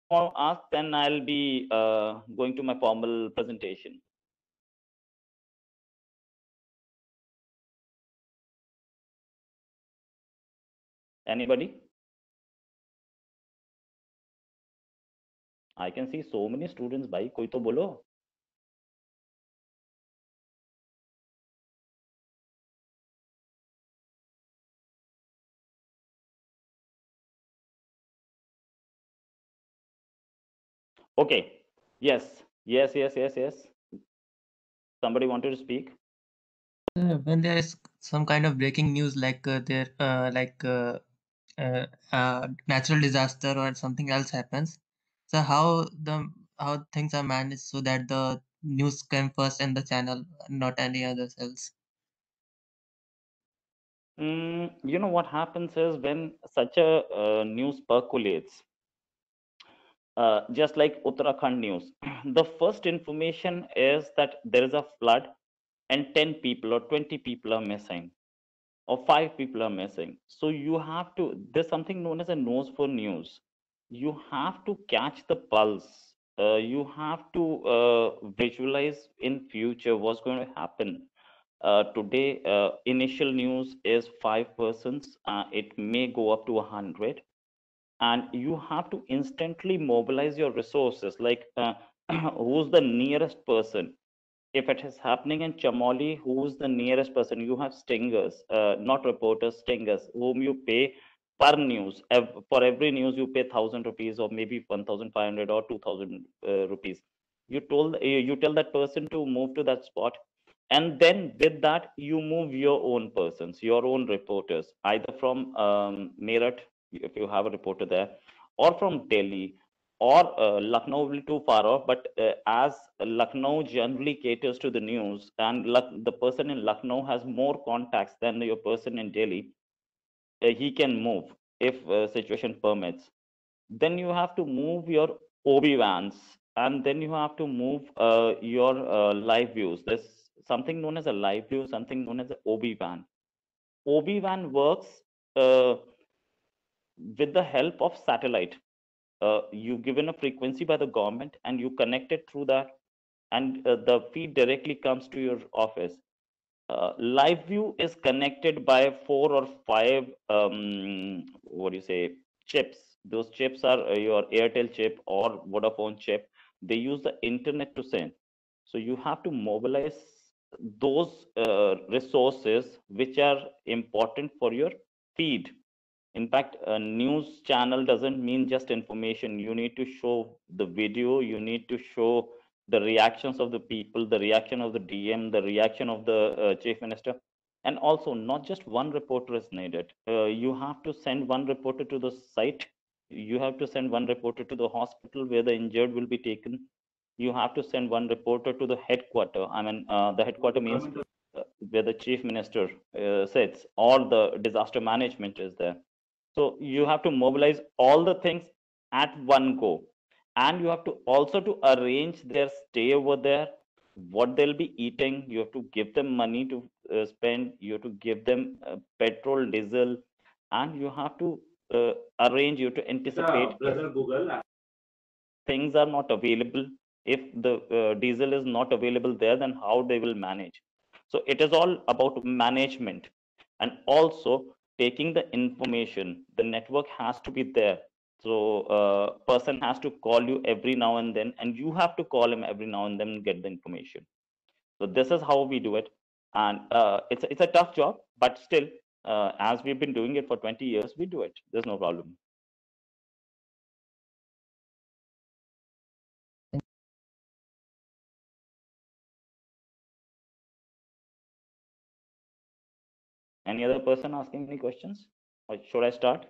want to ask, then I'll be going to my formal presentation. Anybody? I can see so many students. Bhai, koi to bolo. Okay. Yes. Yes. Yes. Yes. Yes. Somebody wanted to speak. When there is some kind of breaking news like natural disaster or something else happens, so how things are managed so that the news came first in the channel, not any other else. You know what happens is when such a news percolates, just like Uttarakhand news, the first information is that there is a flood and 10 people or 20 people are missing or 5 people are missing. So you have to, there's something known as a nose for news. You have to catch the pulse. You have to visualize in future what's going to happen. Today, initial news is 5 persons. It may go up to 100, and you have to instantly mobilize your resources. Like, who's the nearest person? If it is happening in Chamoli, who's the nearest person? You have stingers, not reporters, stingers, whom you pay per news. For every news, you pay 1,000 rupees or maybe 1,500 or 2,000 rupees. You tell that person to move to that spot, and then with that you move your own persons, your own reporters, either from Meerut, if you have a reporter there, or from Delhi, or Lucknow will be too far off. But as Lucknow generally caters to the news, and the person in Lucknow has more contacts than your person in Delhi, he can move if situation permits. Then you have to move your OB vans, and then you have to move your live views. There's something known as a live view, something known as an OB van. OB van works uh, with the help of satellite. You given a frequency by the government and you connect it through that, and the feed directly comes to your office. Live view is connected by 4 or 5 what do you say, chips. Those chips are your Airtel chip or Vodafone chip. They use the internet to send. So you have to mobilize those resources which are important for your feed. In fact, a news channel doesn't mean just information. You need to show the video, you need to show the reactions of the people, the reaction of the DM, the reaction of the chief minister. And also, not just one reporter is needed. You have to send one reporter to the site, you have to send one reporter to the hospital where the injured will be taken. You have to send one reporter to the headquarter. I mean, the headquarter means where the chief minister sits, or the disaster management is there. So you have to mobilize all the things at one go, and you have to also to arrange their stay over there, what they'll be eating. You have to give them money to spend. You have to give them petrol, diesel, and you have to arrange. You have to anticipate if things are not available. If the diesel is not available there, then how they will manage. So it is all about management, and also taking the information. The network has to be there. So person has to call you every now and then, and you have to call him every now and then and get the information. So this is how we do it. And it's a tough job, but still, as we've been doing it for 20 years, we do it. There's no problem. Any other person asking any questions, or should I start?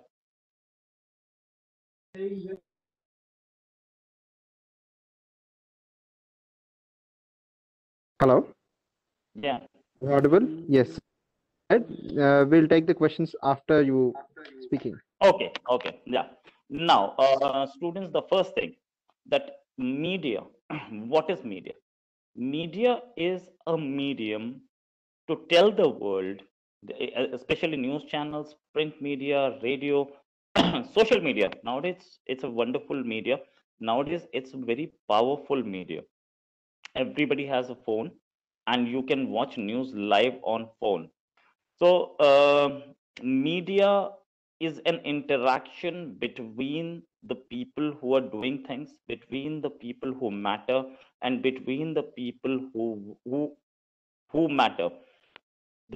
Hello, Yeah. audible? Yes. Right. We'll take the questions after you speaking. Okay. Okay. Yeah. Now, students, the first thing, that media, what is media? Media is a medium to tell the world, especially news channels, print media, radio, social media. Nowadays, it's a wonderful media Nowadays, it's a very powerful media. Everybody has a phone, and you can watch news live on phone. So, media is an interaction between the people who are doing things, between the people who matter, and between the people who matter,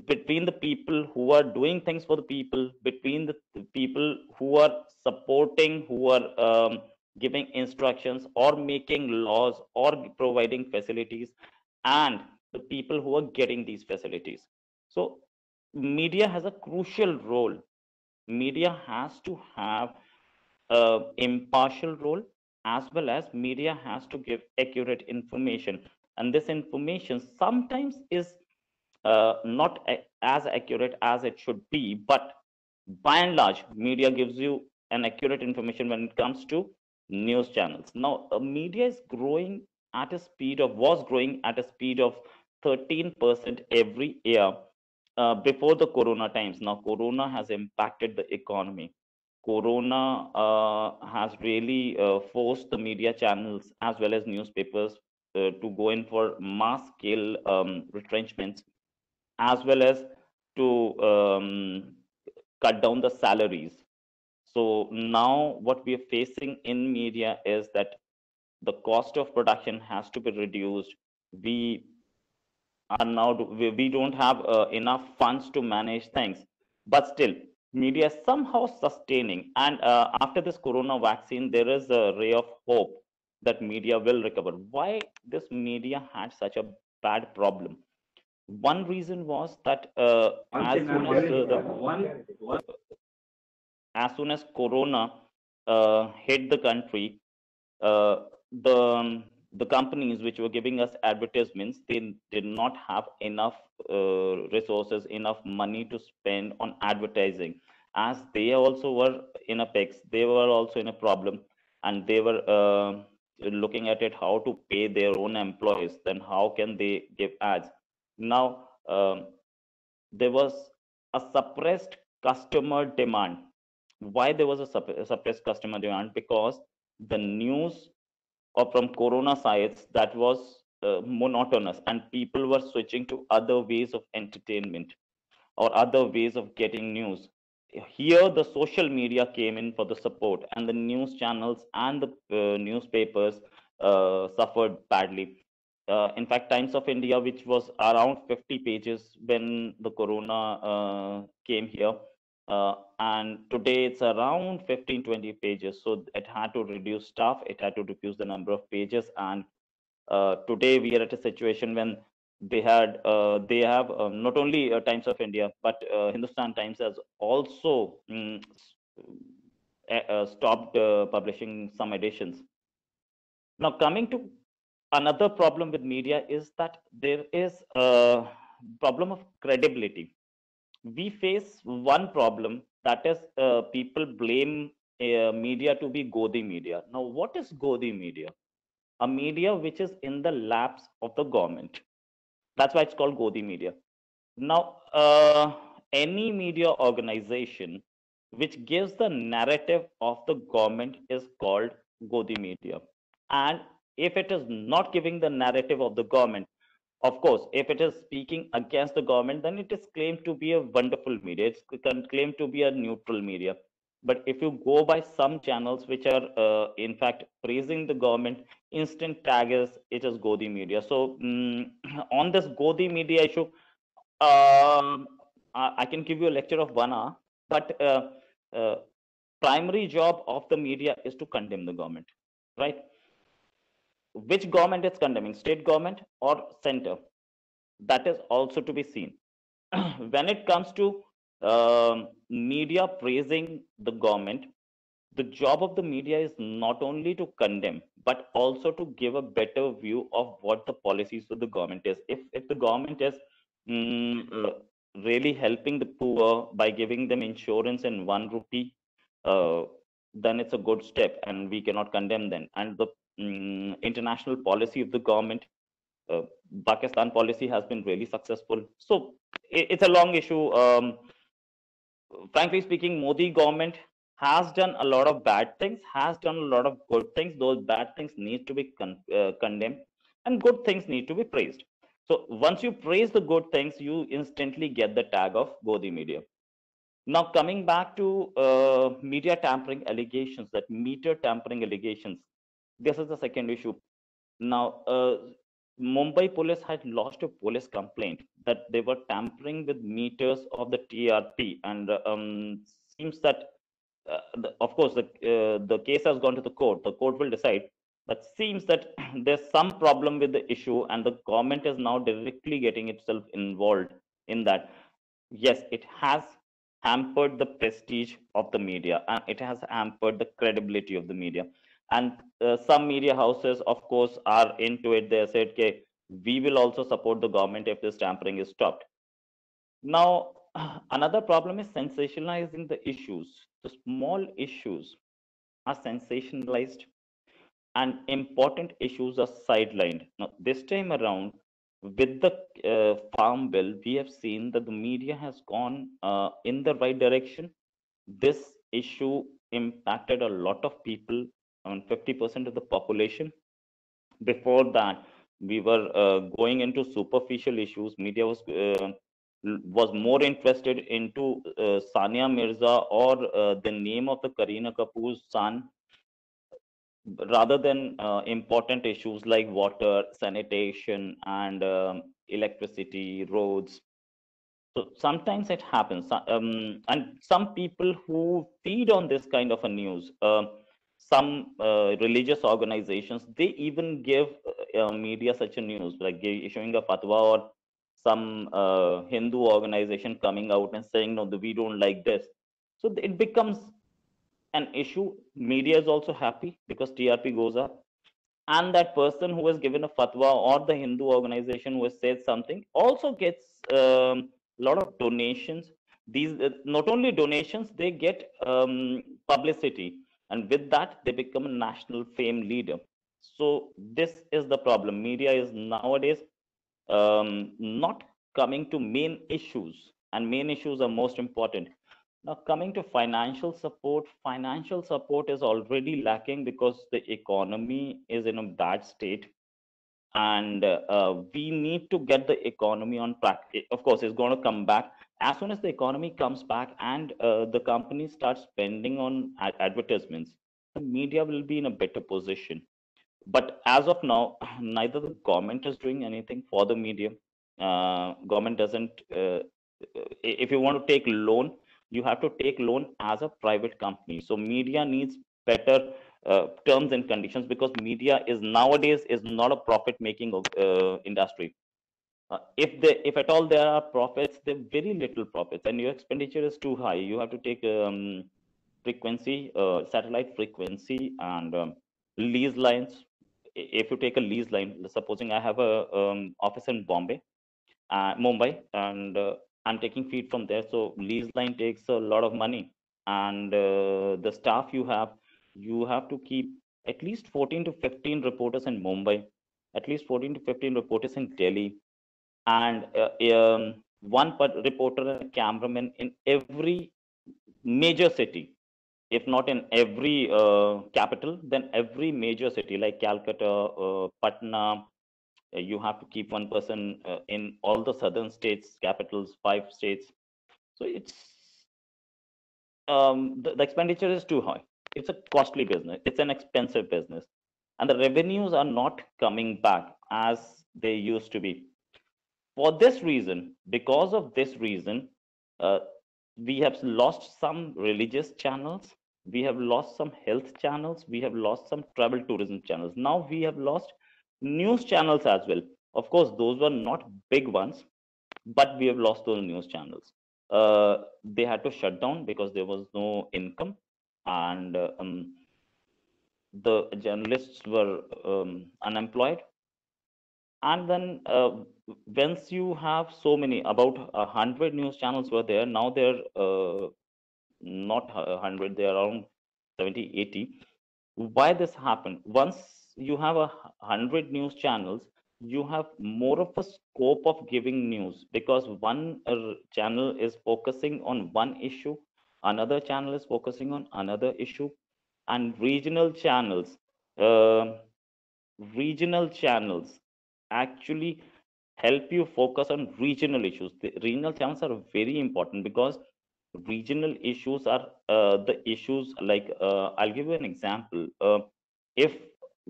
between the people who are doing things for the people, between the people who are supporting, who are giving instructions or making laws or providing facilities, and the people who are getting these facilities. So media has a crucial role. Media has to have a impartial role, as well as media has to give accurate information, and this information sometimes is not as accurate as it should be, but by and large, media gives you an accurate information when it comes to news channels. Now, media is growing at a speed of was growing at a speed of 13% every year before the Corona times. Now, Corona has impacted the economy. Corona has really forced the media channels as well as newspapers to go in for mass scale retrenchments, as well as to cut down the salaries. So now what we are facing in media is that the cost of production has to be reduced. We are now we don't have enough funds to manage things, but still media is somehow sustaining. And after this corona vaccine, there is a ray of hope that media will recover. Why this media had such a bad problem? One reason was that as soon as corona hit the country, uh, the companies which were giving us advertisements, they did not have enough resources, enough money to spend on advertising, as they also were in a fix, they were also in a problem, and they were looking at it how to pay their own employees, then how can they give ads. Now there was a suppressed customer demand. Why there was a suppressed customer demand? Because the news or from corona sites, that was monotonous, and people were switching to other ways of entertainment or other ways of getting news. Here the social media came in for the support, and the news channels and the newspapers suffered badly. In fact, Times of India, which was around 50 pages when the corona came here, and today it's around 15-20 pages. So it had to reduce staff, it had to reduce the number of pages, and today we are at a situation when they have not only Times of India, but Hindustan Times has also stopped publishing some editions. Now, coming to another problem with media is that there is a problem of credibility. We face one problem, that is people blame media to be Godi media. Now, what is Godi media? A media which is in the laps of the government. That's why it's called Godi media. Now, any media organization which gives the narrative of the government is called Godi media. And if it is not giving the narrative of the government, of course, if it is speaking against the government, then it is claimed to be a wonderful media. It's claimed to be a neutral media. But if you go by some channels which are, in fact, praising the government, instant tag is it is Godi media. So, on this Godi media issue, I can give you a lecture of 1 hour, but primary job of the media is to condemn the government, right? Which government is condemning, state government or center? That is also to be seen. When it comes to media praising the government, the job of the media is not only to condemn, but also to give a better view of what the policies of the government is. If the government is mm, uh, really helping the poor by giving them insurance in 1 rupee, uh, then it's a good step, and we cannot condemn them. And the international policy of the government, uh, Pakistan policy, has been really successful. So it's a long issue. Frankly speaking, Modi government has done a lot of bad things, has done a lot of good things. Those bad things need to be condemned, and good things need to be praised. So once you praise the good things, you instantly get the tag of Godi Media. Now, coming back to media tampering allegations, that meter tampering allegations, this is the second issue. Now, Mumbai police had lodged a police complaint that they were tampering with meters of the TRP, and seems that, of course, the case has gone to the court. The court will decide. But seems that there's some problem with the issue, and the government is now directly getting itself involved in that. Yes, it has hampered the prestige of the media, and it has hampered the credibility of the media. And some media houses, of course, are into it. They said, okay, we will also support the government if this tampering is stopped. Now, another problem is sensationalizing the issues. The small issues are sensationalized, and important issues are sidelined. Now, this time around, with the farm bill, we have seen that the media has gone in the right direction. This issue impacted a lot of people, 50% of the population. Before that, we were going into superficial issues. Media was more interested into Sania Mirza, or the name of the Kareena Kapoor's son, rather than important issues like water, sanitation, and electricity, roads. So sometimes it happens, and some people who feed on this kind of a news, some religious organizations, they even give media such a news, like issuing a fatwa, or some Hindu organization coming out and saying, no, we don't like this. So it becomes an issue. Media is also happy because TRP goes up, and that person who has given a fatwa, or the Hindu organization who has said something, also gets a lot of donations. These not only donations, they get publicity, and with that they become a national fame leader. So this is the problem. Media is nowadays not coming to main issues, and main issues are most important. Now, coming to financial support is already lacking because the economy is in a bad state, and we need to get the economy on track. Of course, it's going to come back as soon as the economy comes back, and the company starts spending on advertisements. The media will be in a better position. But as of now, neither the government is doing anything for the media. Government doesn't. If you want to take loan, you have to take loan as a private company. So media needs better terms and conditions, because media is nowadays is not a profit making industry. If at all there are profits, there are very little profits, and your expenditure is too high. You have to take frequency, satellite frequency, and lease lines. If you take a lease line, supposing I have a office in Mumbai, and I'm taking feed from there. So lease line takes a lot of money, and the staff you have to keep at least 14 to 15 reporters in Mumbai, at least 14 to 15 reporters in Delhi, and one reporter and a cameraman in every major city. If not in every capital, then every major city like Calcutta, Patna. You have to keep one person in all the southern states, capitals, 5 states. So it's the expenditure is too high. It's a costly business. It's an expensive business, and the revenues are not coming back as they used to be. For this reason, because of this reason, uh, we have lost some religious channels, we have lost some health channels, we have lost some travel tourism channels. Now we have lost news channels as well. Of course, those were not big ones, but we have lost those news channels. They had to shut down because there was no income, and the journalists were unemployed. And then once you have so many, about 100 news channels were there, now they're not 100, they're around 70, 80. Why this happened? Once you have 100 news channels, you have more of a scope of giving news, because one channel is focusing on one issue, another channel is focusing on another issue. And uh, regional channels actually help you focus on regional issues. The regional channels are very important because regional issues are the issues like I'll give you an example. If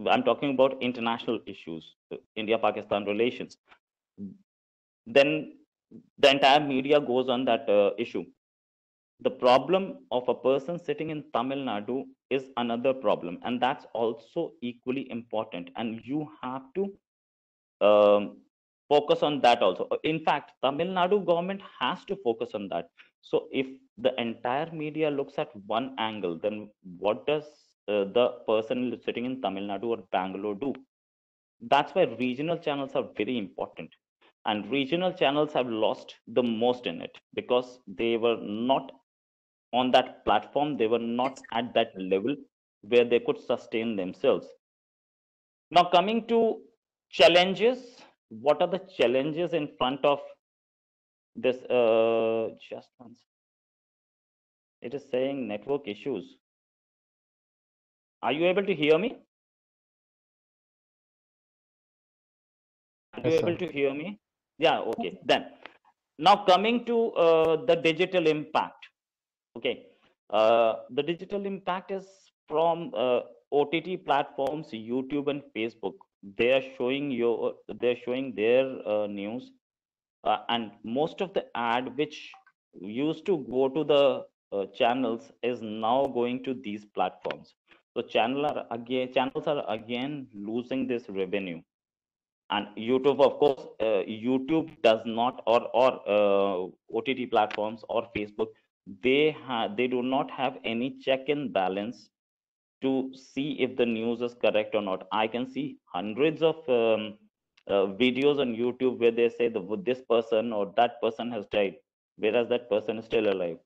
I'm talking about international issues, India Pakistan relations, then the entire media goes on that issue. The problem of a person sitting in Tamil Nadu is another problem, and that's also equally important, and you have to um, focus on that also. In fact, Tamil Nadu government has to focus on that. So if the entire media looks at one angle, then what does the person sitting in Tamil Nadu or Bangalore do? That's why regional channels are very important, and regional channels have lost the most in it because they were not on that platform, they were not at that level where they could sustain themselves. Now, coming to challenges, what are the challenges in front of this? Just once, it is saying network issues. Are you able to hear me? Are you Yes, able sir. to hear me? Yeah, okay. Then, now coming to the digital impact. Okay, the digital impact is from OTT platforms, YouTube and Facebook. They're showing their news, and most of the ad which used to go to the channels is now going to these platforms. So channels are again losing this revenue. And YouTube, of course, YouTube does not, or OTT platforms or Facebook, they do not have any check and balance to see if the news is correct or not. I can see hundreds of videos on YouTube where they say this person or that person has died, whereas that person is still alive.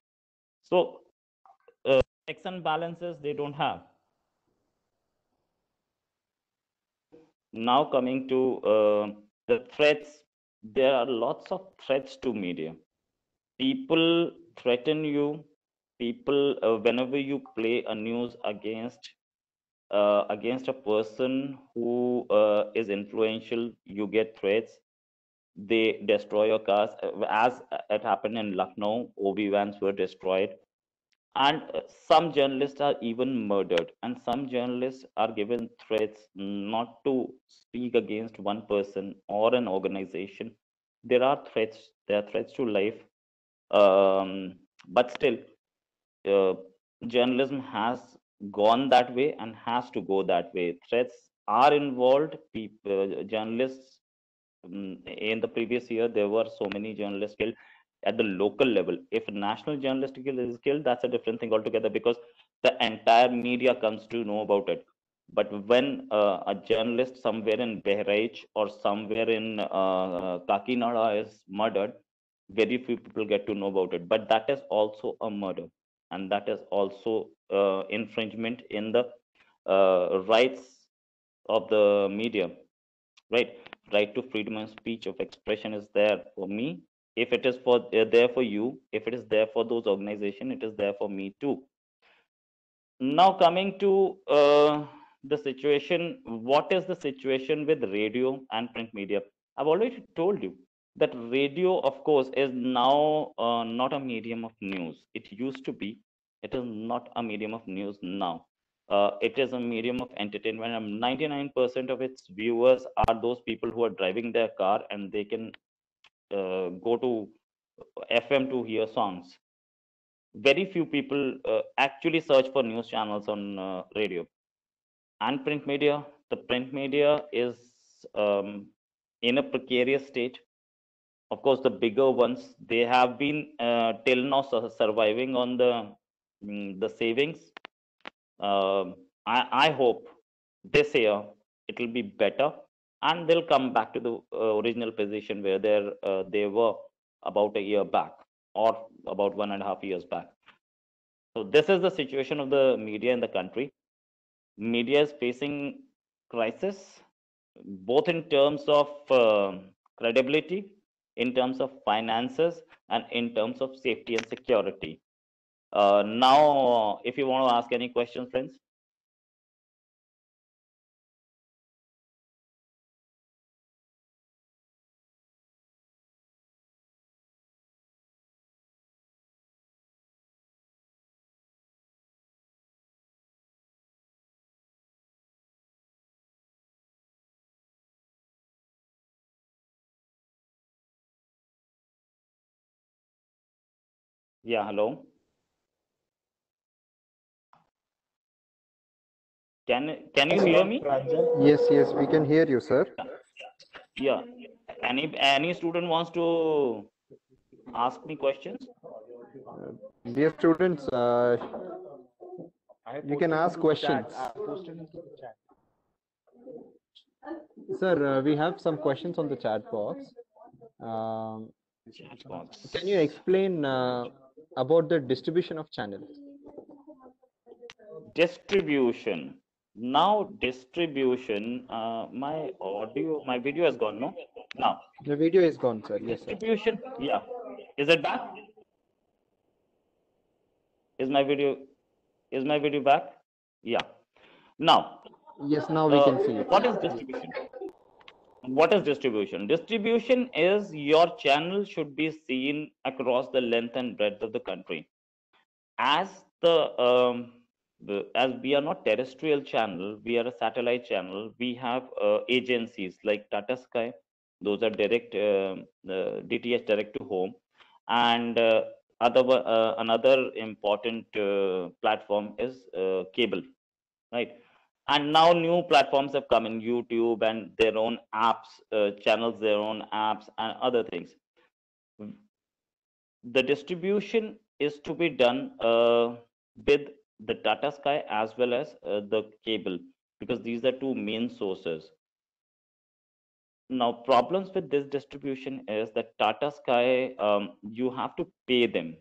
So checks and balances they don't have. Now coming to the threats, there are lots of threats to media. People threaten you. People, whenever you play a news against a person who is influential, you get threats. They destroy your cars, as it happened in Lucknow. OB vans were destroyed, and some journalists are even murdered, and some journalists are given threats not to speak against one person or an organization. There are threats. There are threats to life, but still journalism has gone that way and has to go that way. Threats are involved. Journalists, in the previous year, there were so many journalists killed at the local level. If a national journalist is killed, that's a different thing altogether because the entire media comes to know about it. But when a journalist somewhere in Behraich or somewhere in Kakinada is murdered, very few people get to know about it. But that is also a murder, and that is also infringement in the rights of the media, right? Right to freedom of speech of expression is there for me. If it is for there for you, if it is there for those organization, it is there for me too. Now coming to the situation, what is the situation with radio and print media? I've already told you that radio, of course, is now not a medium of news. It used to be. It is not a medium of news now. It is a medium of entertainment. And 99% of its viewers are those people who are driving their car and they can go to FM to hear songs. Very few people actually search for news channels on radio. And print media, the print media is um, in a precarious state. Of course, the bigger ones, they have been till now surviving on the savings. I hope this year it will be better, and they'll come back to the original position where they were about a year back or about 1.5 years back. So this is the situation of the media in the country. Media is facing crisis, both in terms of credibility, in terms of finances, and in terms of safety and security. Now, if you want to ask any questions, friends. Yeah, hello. Can you hear me? Yes, yes, we can hear you, sir. Yeah. Any student wants to ask me questions? Dear students, you can ask questions. Sir, we have some questions on the chat box. Um, Chat box. can you explain about the distribution of channels? Distribution. Now distribution. My video has gone. No. Now The video is gone, sir. Yes, sir. distribution. Yeah. Is it back? Is my video? Is my video back? Yeah. Now, Yes, now we can see it. what is distribution? What is distribution? Distribution is your channel should be seen across the length and breadth of the country. As as we are not terrestrial channel, we are a satellite channel. We have agencies like Tata Sky. Those are direct DTH direct to home, and another important platform is cable, right? And now new platforms have come in, YouTube and their own apps, channels, their own apps and other things. The distribution is to be done with the Tata Sky as well as the cable, because these are two main sources. Now, problems with this distribution is that Tata Sky, you have to pay them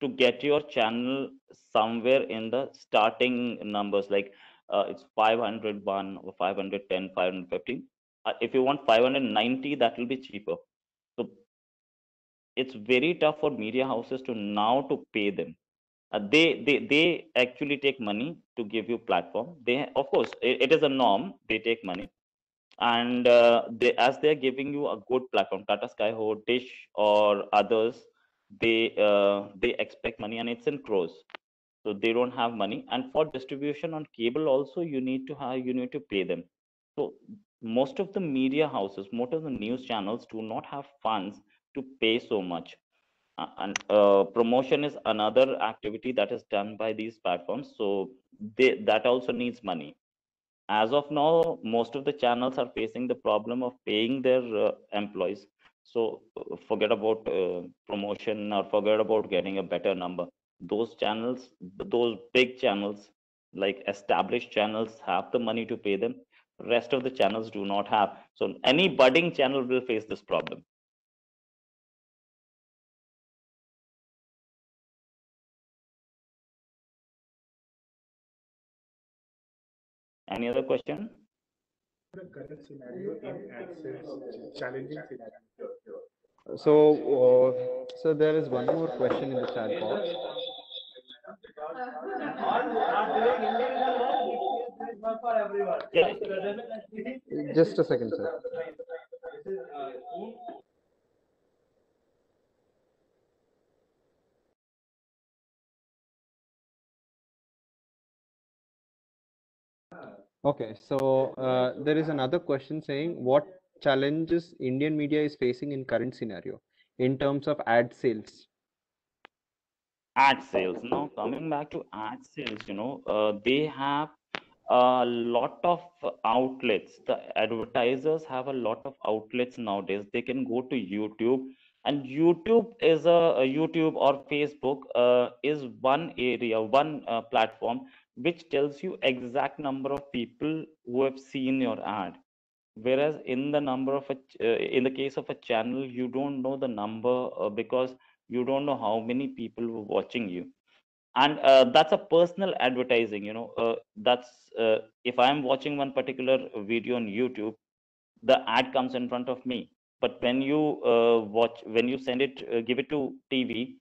to get your channel somewhere in the starting numbers, like it's 501 or 510, 515. If you want 590, that will be cheaper. So it's very tough for media houses to now to pay them. They actually take money to give you platform. They, of course, it is a norm. They take money, and as they're giving you a good platform, Tata Sky or Dish or others, they expect money, and it's in crores. So they don't have money, and for distribution on cable also, you need to pay them. So most of the media houses, most of the news channels do not have funds to pay so much. And promotion is another activity that is done by these platforms, so that also needs money. As of now, most of the channels are facing the problem of paying their employees. So forget about promotion, or forget about getting a better number. Those channels, those big channels, like established channels, have the money to pay them. Rest of the channels do not have. So any budding channel will face this problem. Any other question? So there is one more question in the chat box. Yeah. Just a second, sir. Okay, so there is another question saying what challenges Indian media is facing in current scenario in terms of ad sales. Ad sales. Now coming back to ad sales, they have a lot of outlets. The advertisers have a lot of outlets nowadays. They can go to YouTube, and YouTube is a YouTube or Facebook is one area, one platform which tells you exact number of people who have seen your ad. Whereas in the number of in the case of a channel, you don't know the number because you don't know how many people were watching you. And that's a personal advertising. That's if I'm watching one particular video on YouTube, the ad comes in front of me. But when you watch, when you send it, give it to TV,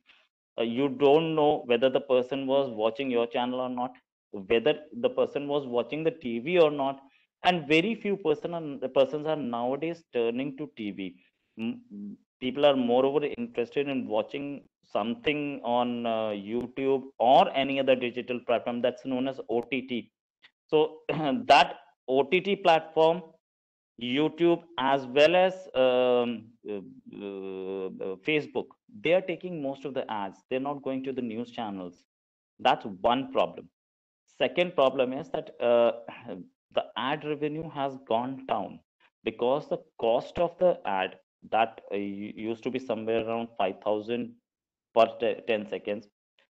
You don't know whether the person was watching your channel or not, whether the person was watching the TV or not. And very few persons are nowadays turning to TV. People are moreover interested in watching something on YouTube or any other digital platform that's known as OTT. So that OTT platform, YouTube, as well as Facebook, they are taking most of the ads. They're not going to the news channels. That's one problem. Second problem is that the ad revenue has gone down because the cost of the ad that used to be somewhere around 5,000 per 10 seconds,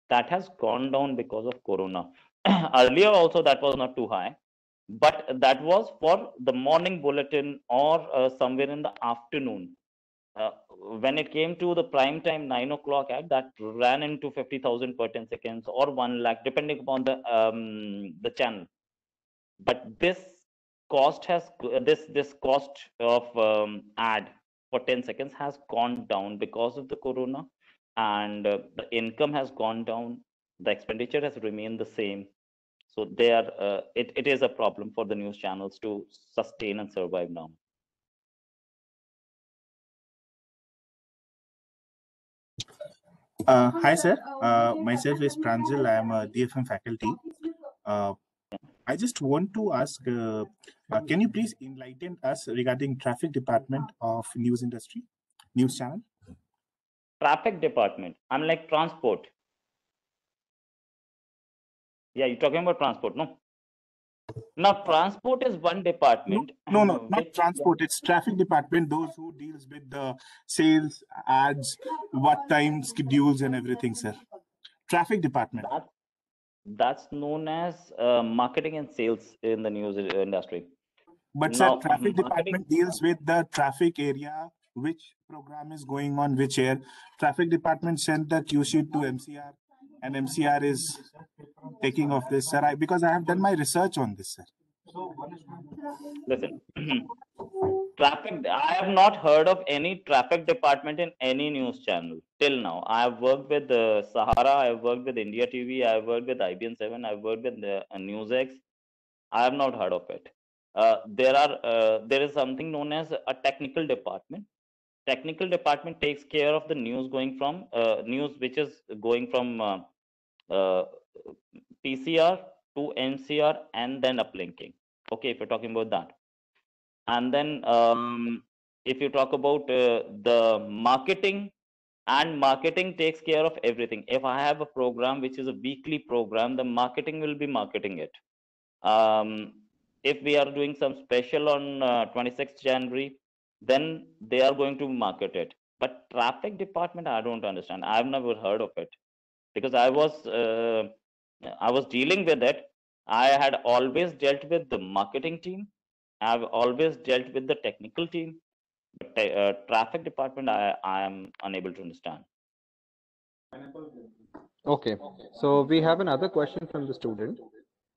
that has gone down because of Corona. Earlier also that was not too high, but that was for the morning bulletin or somewhere in the afternoon. uh, when it came to the prime time 9 o'clock ad, that ran into 50,000 per 10 seconds or 1 lakh depending upon the channel. But this cost of ad for 10 seconds has gone down because of the Corona, and the income has gone down, the expenditure has remained the same. So it is a problem for the news channels to sustain and survive now. Hi, sir. Myself is Pranjal. I am a DFM faculty. Uh, I just want to ask, can you please enlighten us regarding traffic department of news industry, news channel? Traffic department, unlike transport. Yeah, you're talking about transport, no? Now, transport is one department No, not which, transport. It's traffic department. Those who deals with the sales, ads, what time schedules and everything, sir. Traffic department. that's known as marketing and sales in the news industry. But sir, Now, traffic marketing, department deals with the traffic area, which program is going on which air. Traffic department sent the Q sheet to MCR, and MCR is taking off this, sir. Because I have done my research on this, sir. listen, traffic. I have not heard of any traffic department in any news channel till now. I have worked with Sahara. I have worked with India TV. I have worked with IBN7. I have worked with NewsX. I have not heard of it. There is something known as a technical department. Technical department takes care of the news going from news which is going from uh, PCR to NCR and then uplinking. Okay, if you're talking about that. And then if you talk about the marketing, and marketing takes care of everything. If I have a program which is a weekly program, the marketing will be marketing it. If we are doing some special on 26th January, then they are going to market it. But traffic department, I don't understand. I've never heard of it because I was dealing with it. I had always dealt with the marketing team. I've always dealt with the technical team, but traffic department, I am unable to understand. Okay, so we have another question from the student.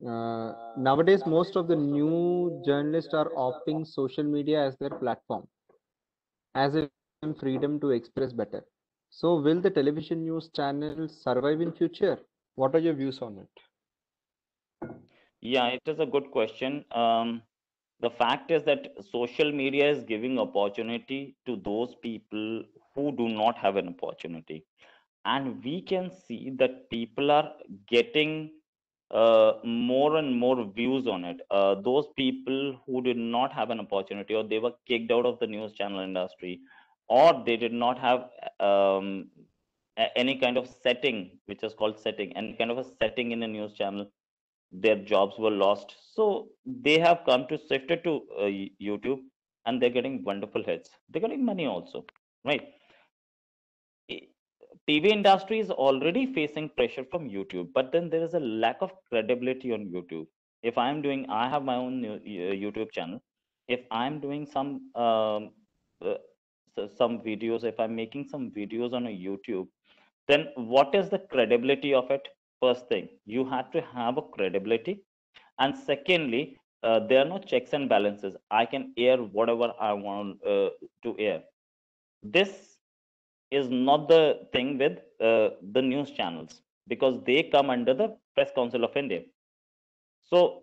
Nowadays, most of the new journalists are opting social media as their platform, as if freedom to express better. So, will the television news channels survive in future? What are your views on it? Yeah, it is a good question. The fact is that social media is giving opportunity to those people who do not have an opportunity, and we can see that people are getting more and more views on it. Those people who did not have an opportunity, or they were kicked out of the news channel industry, or they did not have any kind of setting, which is called setting, any kind of a setting in a news channel, their jobs were lost. So they have come to shift it to YouTube, and they're getting wonderful hits. They're getting money also, right? TV industry is already facing pressure from YouTube, but then there is a lack of credibility on YouTube. If I'm doing, I have my own YouTube channel. If I'm doing uh, some videos, if I'm making some videos on a YouTube, then what is the credibility of it? First thing, you have to have a credibility, and secondly, there are no checks and balances. I can air whatever I want to air. This is not the thing with the news channels, because they come under the Press Council of India. So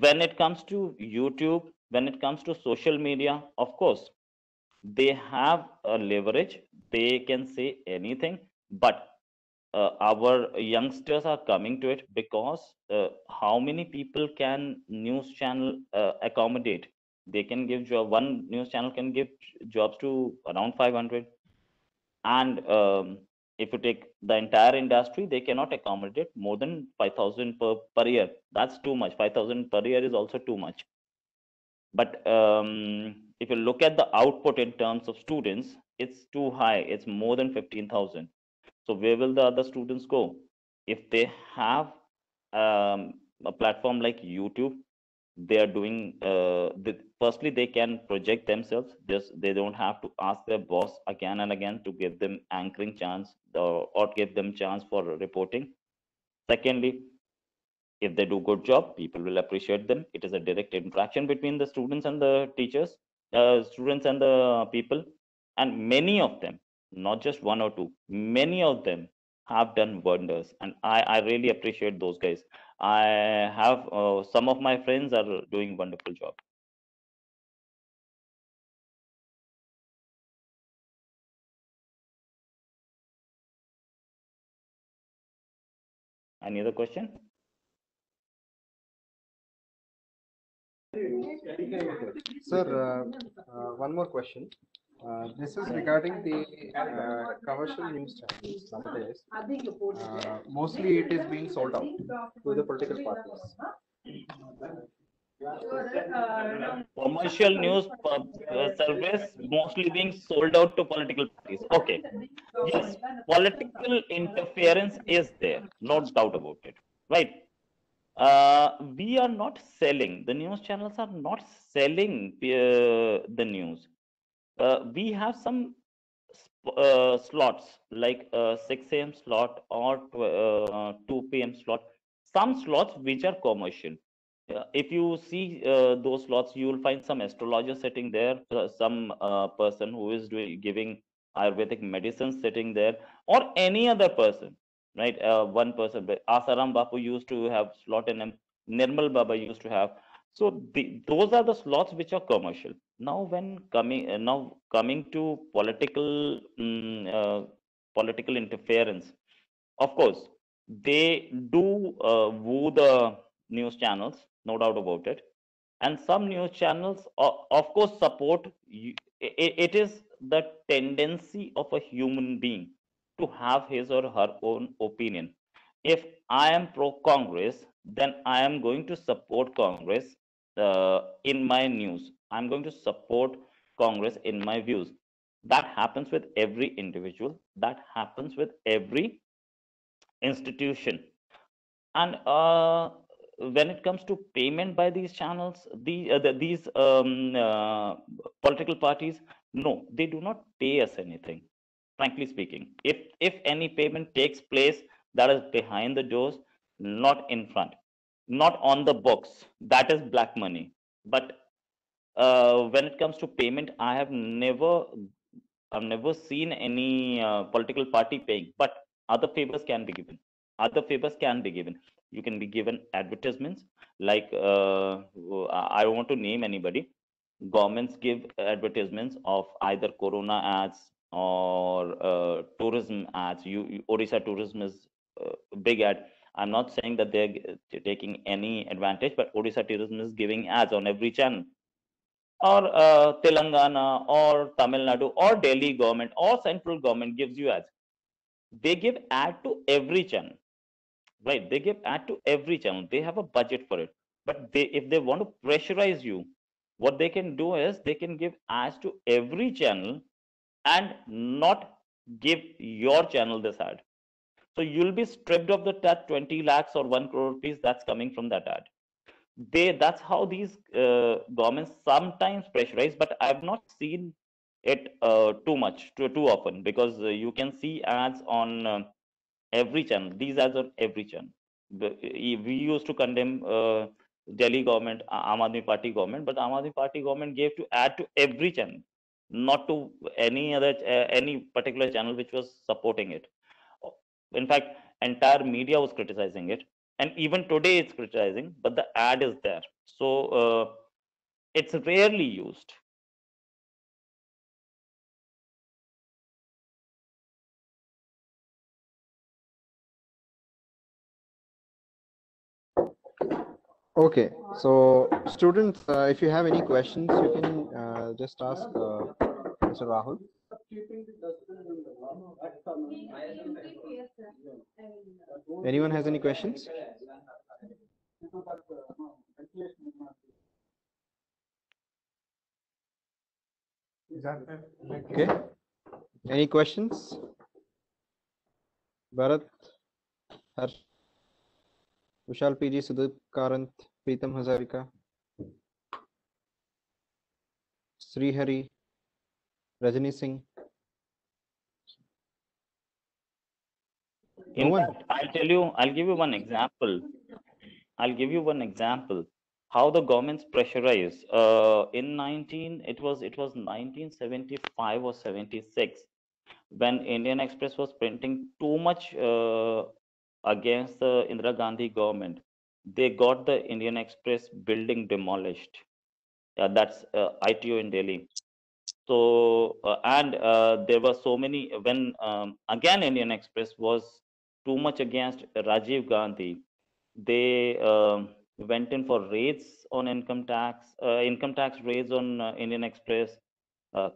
when it comes to YouTube, when it comes to social media, of course, they have a leverage. They can say anything, but our youngsters are coming to it, because how many people can news channel accommodate? They can give job. One news channel can give jobs to around 500, and if you take the entire industry, they cannot accommodate more than 5,000 per year. That's too much. 5,000 per year is also too much. But if you look at the output in terms of students, it's too high. It's more than 15,000. So where will the other students go? If they have a platform like YouTube, they are doing. Firstly, they can project themselves. They don't have to ask their boss again and again to give them anchoring chance, or give them chance for reporting. Secondly, if they do good job, people will appreciate them. It is a direct interaction between the students and the teachers, students and the people. And many of them, not just one or two, many of them have done wonders, and I really appreciate those guys. I have some of my friends are doing wonderful job. Any other question? Sir, one more question. This is regarding the commercial news channels nowadays. Mostly it is being sold out to the political parties. Commercial news service mostly being sold out to political parties. Okay, yes, political interference is there, no doubt about it, right? We are not selling, the news channels are not selling the news. We have some slots like 6 a.m. slot or 2 p.m. slot, some slots which are commercial. If you see those slots, you will find some astrologer sitting there, some person who is giving Ayurvedic medicine sitting there, or any other person, right? One person, Asaram Bapu used to have slot in him, Nirmal Baba used to have. So those are the slots which are commercial. Now, when coming to political interference, of course, they do woo the news channels, no doubt about it. And some news channels, of course, support. It is the tendency of a human being to have his or her own opinion. If I am pro Congress, then I am going to support Congress in my news. I'm going to support Congress in my views. That happens with every individual. That happens with every institution. And when it comes to payment by these channels, these political parties, no, they do not pay us anything. Frankly speaking, if any payment takes place, that is behind the doors, not in front, not on the books. That is black money. But when it comes to payment, I've never seen any political party paying, but other favors can be given. Other favors can be given. You can be given advertisements, like I don't want to name anybody. Governments give advertisements of either Corona ads or tourism ads. Odisha tourism is big ad. I'm not saying that they're taking any advantage, but Odisha tourism is giving ads on every channel, or Telangana or Tamil Nadu or Delhi government or central government gives you ads. They give ad to every channel, right? They give ad to every channel. They have a budget for it. But if they want to pressurize you, what they can do is they can give ads to every channel and not give your channel this ad. So you'll be stripped of the that 20 lakhs or 1 crore rupees that's coming from that ad. That's how these governments sometimes pressurize, but I've not seen it too often, because you can see ads on every channel. These ads are every channel. We used to condemn Delhi government, Aam Aadmi Party government, but Aam Aadmi Party government gave to ad to every channel. not to any particular channel which was supporting it. In fact, entire media was criticizing it, and even today it's criticizing, but the ad is there. So it's rarely used. Okay, so students, if you have any questions, you can just ask Mr. Rahul. Anyone has any questions? Okay. Any questions? Bharat, Harsh, Vishal PG, Sudip Karant, Pritam Hazarika, Sri Hari, Rajani Singh. No In one. fact, I'll give you one example. I'll give you one example. How the governments pressurize. It was 1975 or 76 when Indian Express was printing too much against the Indira Gandhi government. They got the Indian Express building demolished. That's ITO in Delhi. So and there were so many when again Indian Express was too much against Rajiv Gandhi. They went in for raids on income tax raids on Indian Express,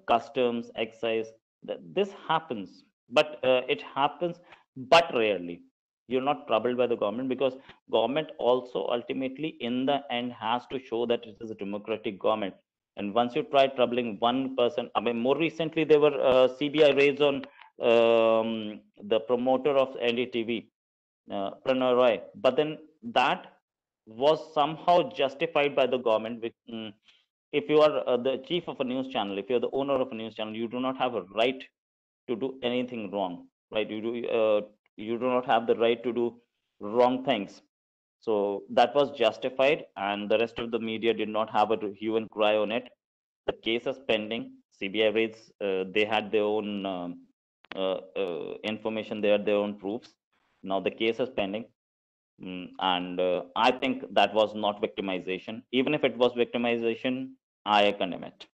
customs, excise. This happens, but it happens, but rarely. You're not troubled by the government because government also ultimately, in the end, has to show that it is a democratic government. And once you try troubling one person, I mean, more recently there were CBI raids on the promoter of NDTV, Pranay Roy. But then that was somehow justified by the government. If you are the chief of a news channel, if you're the owner of a news channel, you do not have a right to do anything wrong, right? You do not have the right to do wrong things. So that was justified, and the rest of the media did not have a hue and cry on it. The case is pending. CBI raids, they had their own information, they had their own proofs. Now the case is pending. And I think that was not victimization. Even if it was victimization, I condemn it.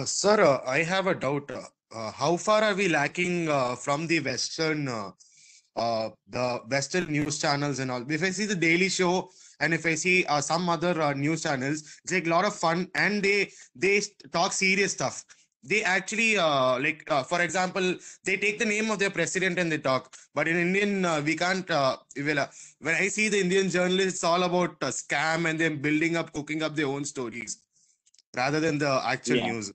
Sir, I have a doubt. How far are we lacking from the Western news channels and all? If I see the Daily Show and if I see some other news channels, it's like a lot of fun and they talk serious stuff. They actually for example, they take the name of their president and they talk. But in Indian, we can't. When I see the Indian journalists, it's all about scam and them building up, cooking up their own stories rather than the actual Yeah. news.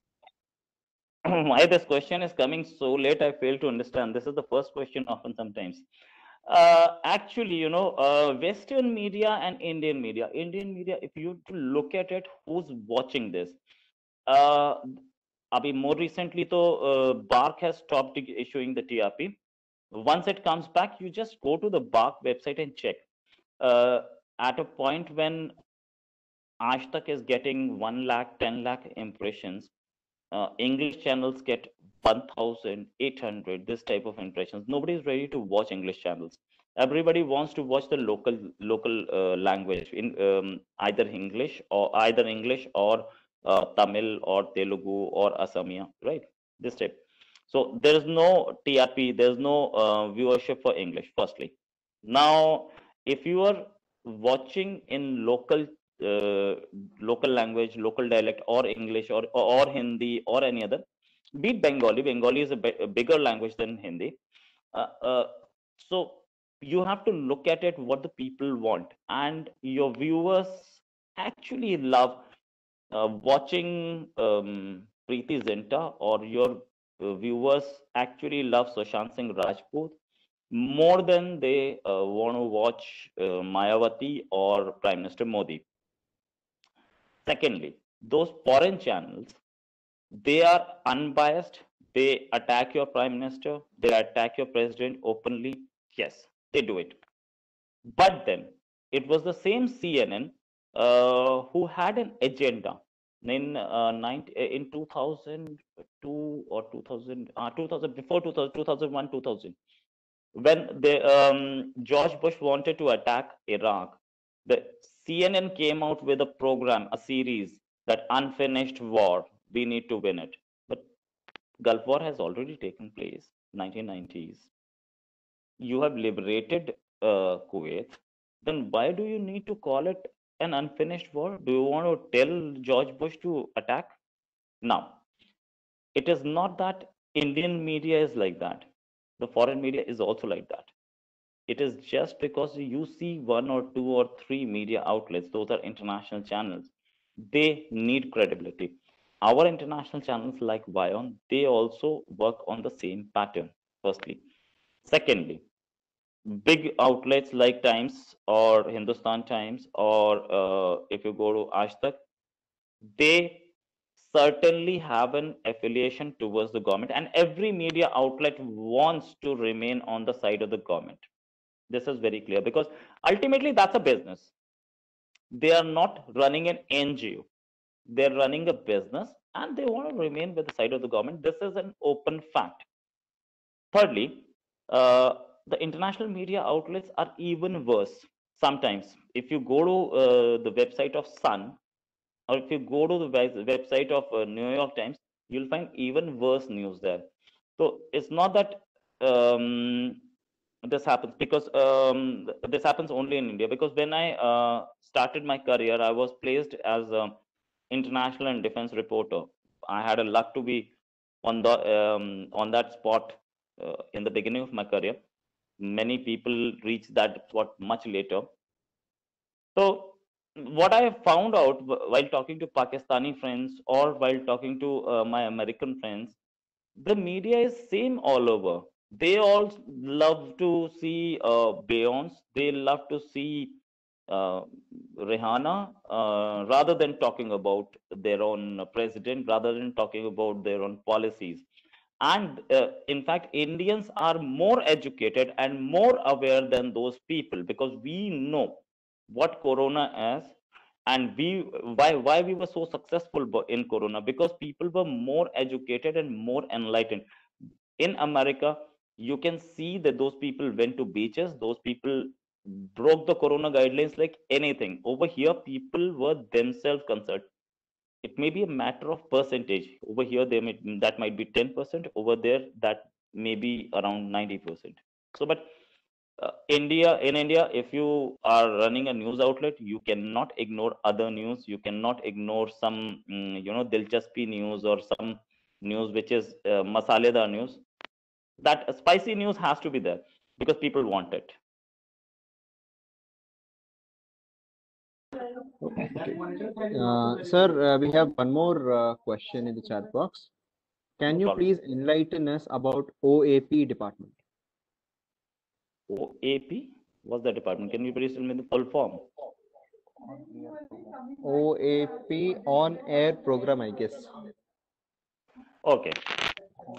Why this question is coming so late, I fail to understand. This is the first question often sometimes. Actually, Western media and Indian media, if you look at it, who's watching this? Uh, more recently, BARC has stopped issuing the TRP. Once it comes back, you just go to the BARC website and check. At a point when Aaj Tak is getting 1 lakh, 10 lakh impressions, English channels get 1,800, this type of impressions. Nobody is ready to watch English channels. Everybody wants to watch the local language in either English or Tamil or Telugu or Assamia, right? This type. So there is no TRP, there is no viewership for English. Firstly, now if you are watching in uh, local language, local dialect, or English, or Hindi, or any other, be it Bengali. Bengali is a bigger language than Hindi. Uh, uh, so you have to look at it what the people want, and your viewers actually love watching Preeti Zinta, or your viewers actually love Sushant Singh Rajput more than they want to watch Mayawati or Prime Minister Modi. Secondly, those foreign channels, they are unbiased. They attack your prime minister. They attack your president openly. Yes, they do it. But then it was the same CNN who had an agenda. in 2002 or 2000, 2000 before 2000, 2001, 2000, when George Bush wanted to attack Iraq, the CNN came out with a program, a series, that unfinished war, we need to win it. But Gulf War has already taken place, 1990s. You have liberated Kuwait. Then why do you need to call it an unfinished war? Do you want to tell George Bush to attack? Now, it is not that Indian media is like that. The foreign media is also like that. It is just because you see one or two or three media outlets, those are international channels, they need credibility. Our international channels like Vion, they also work on the same pattern, firstly. Secondly, big outlets like Times or Hindustan Times, or if you go to Aaj Tak, they certainly have an affiliation towards the government, and every media outlet wants to remain on the side of the government. This is very clear because ultimately that's a business. They are not running an NGO. They're running a business and they want to remain with the side of the government. This is an open fact. Thirdly, uh, the international media outlets are even worse. Sometimes, if you go to the website of Sun, or if you go to the website of New York Times, you'll find even worse news there. So it's not that this happens because this happens only in India. Because when I started my career, I was placed as an international and defense reporter. I had a luck to be on that spot in the beginning of my career. Many people reach that spot much later. So what I found out while talking to Pakistani friends or while talking to my American friends, the media is same all over. They all love to see Beyonce. They love to see uh, Rihanna rather than talking about their own president, rather than talking about their own policies. And in fact, Indians are more educated and more aware than those people because we know what Corona is, and why we were so successful in Corona, because people were more educated and more enlightened. In America, you can see that those people went to beaches, those people broke the Corona guidelines like anything. Over here, people were themselves concerned. It may be a matter of percentage. Over here, that might be 10%. Over there, that may be around 90%. So, but in India, if you are running a news outlet, you cannot ignore other news. You cannot ignore some, Dilchaspi news or some news which is masaledar news. That spicy news has to be there because people want it. Sir, we have one more question in the chat box. Can No you problem. please enlighten us about OAP department? OAP was the department. Can you please tell me the full form? OAP on air program, I guess. Okay.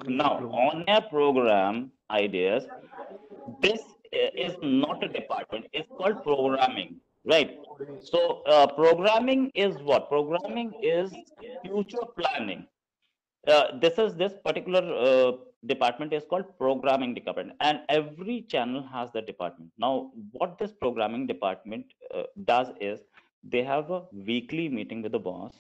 Now, on air program ideas, this is not a department. It's called programming, right? So, programming is what? Programming is future planning. This particular department is called programming department, and every channel has the department. Now, what this programming department does is they have a weekly meeting with the boss,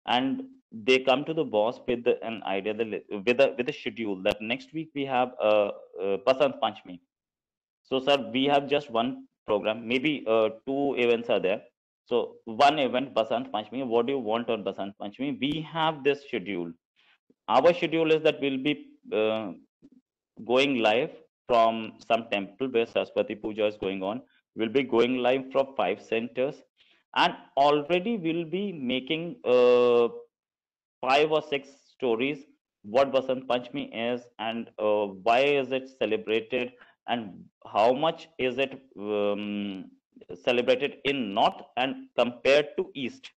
and they come to the boss with an idea, with a schedule that next week we have Basant Panchami. So, sir, we have just one program. Maybe two events are there. So, one event, Basant Panchami. What do you want on Basant Panchami? We have this schedule. Our schedule is that we'll be going live from some temple where Saraswati Puja is going on. We'll be going live from 5 centers, and already we'll be making 5 or 6 stories what Basant Panchami is, and why is it celebrated, and how much is it celebrated in North and compared to East.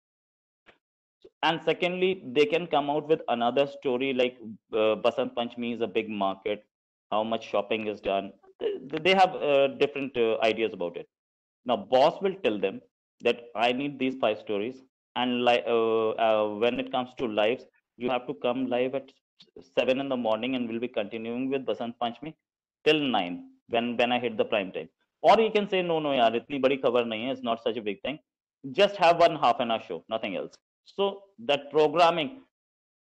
And secondly, they can come out with another story like Basant Panchami is a big market, how much shopping is done. They have different ideas about it. Now, boss will tell them that I need these 5 stories. And when it comes to lives, you have to come live at 7 in the morning, and we'll be continuing with Basant Panchami till 9 when I hit the prime time. Or you can say, no, yaar, itni badi khabar nahi hai, it's not such a big thing. Just have one half an hour show, nothing else. So that programming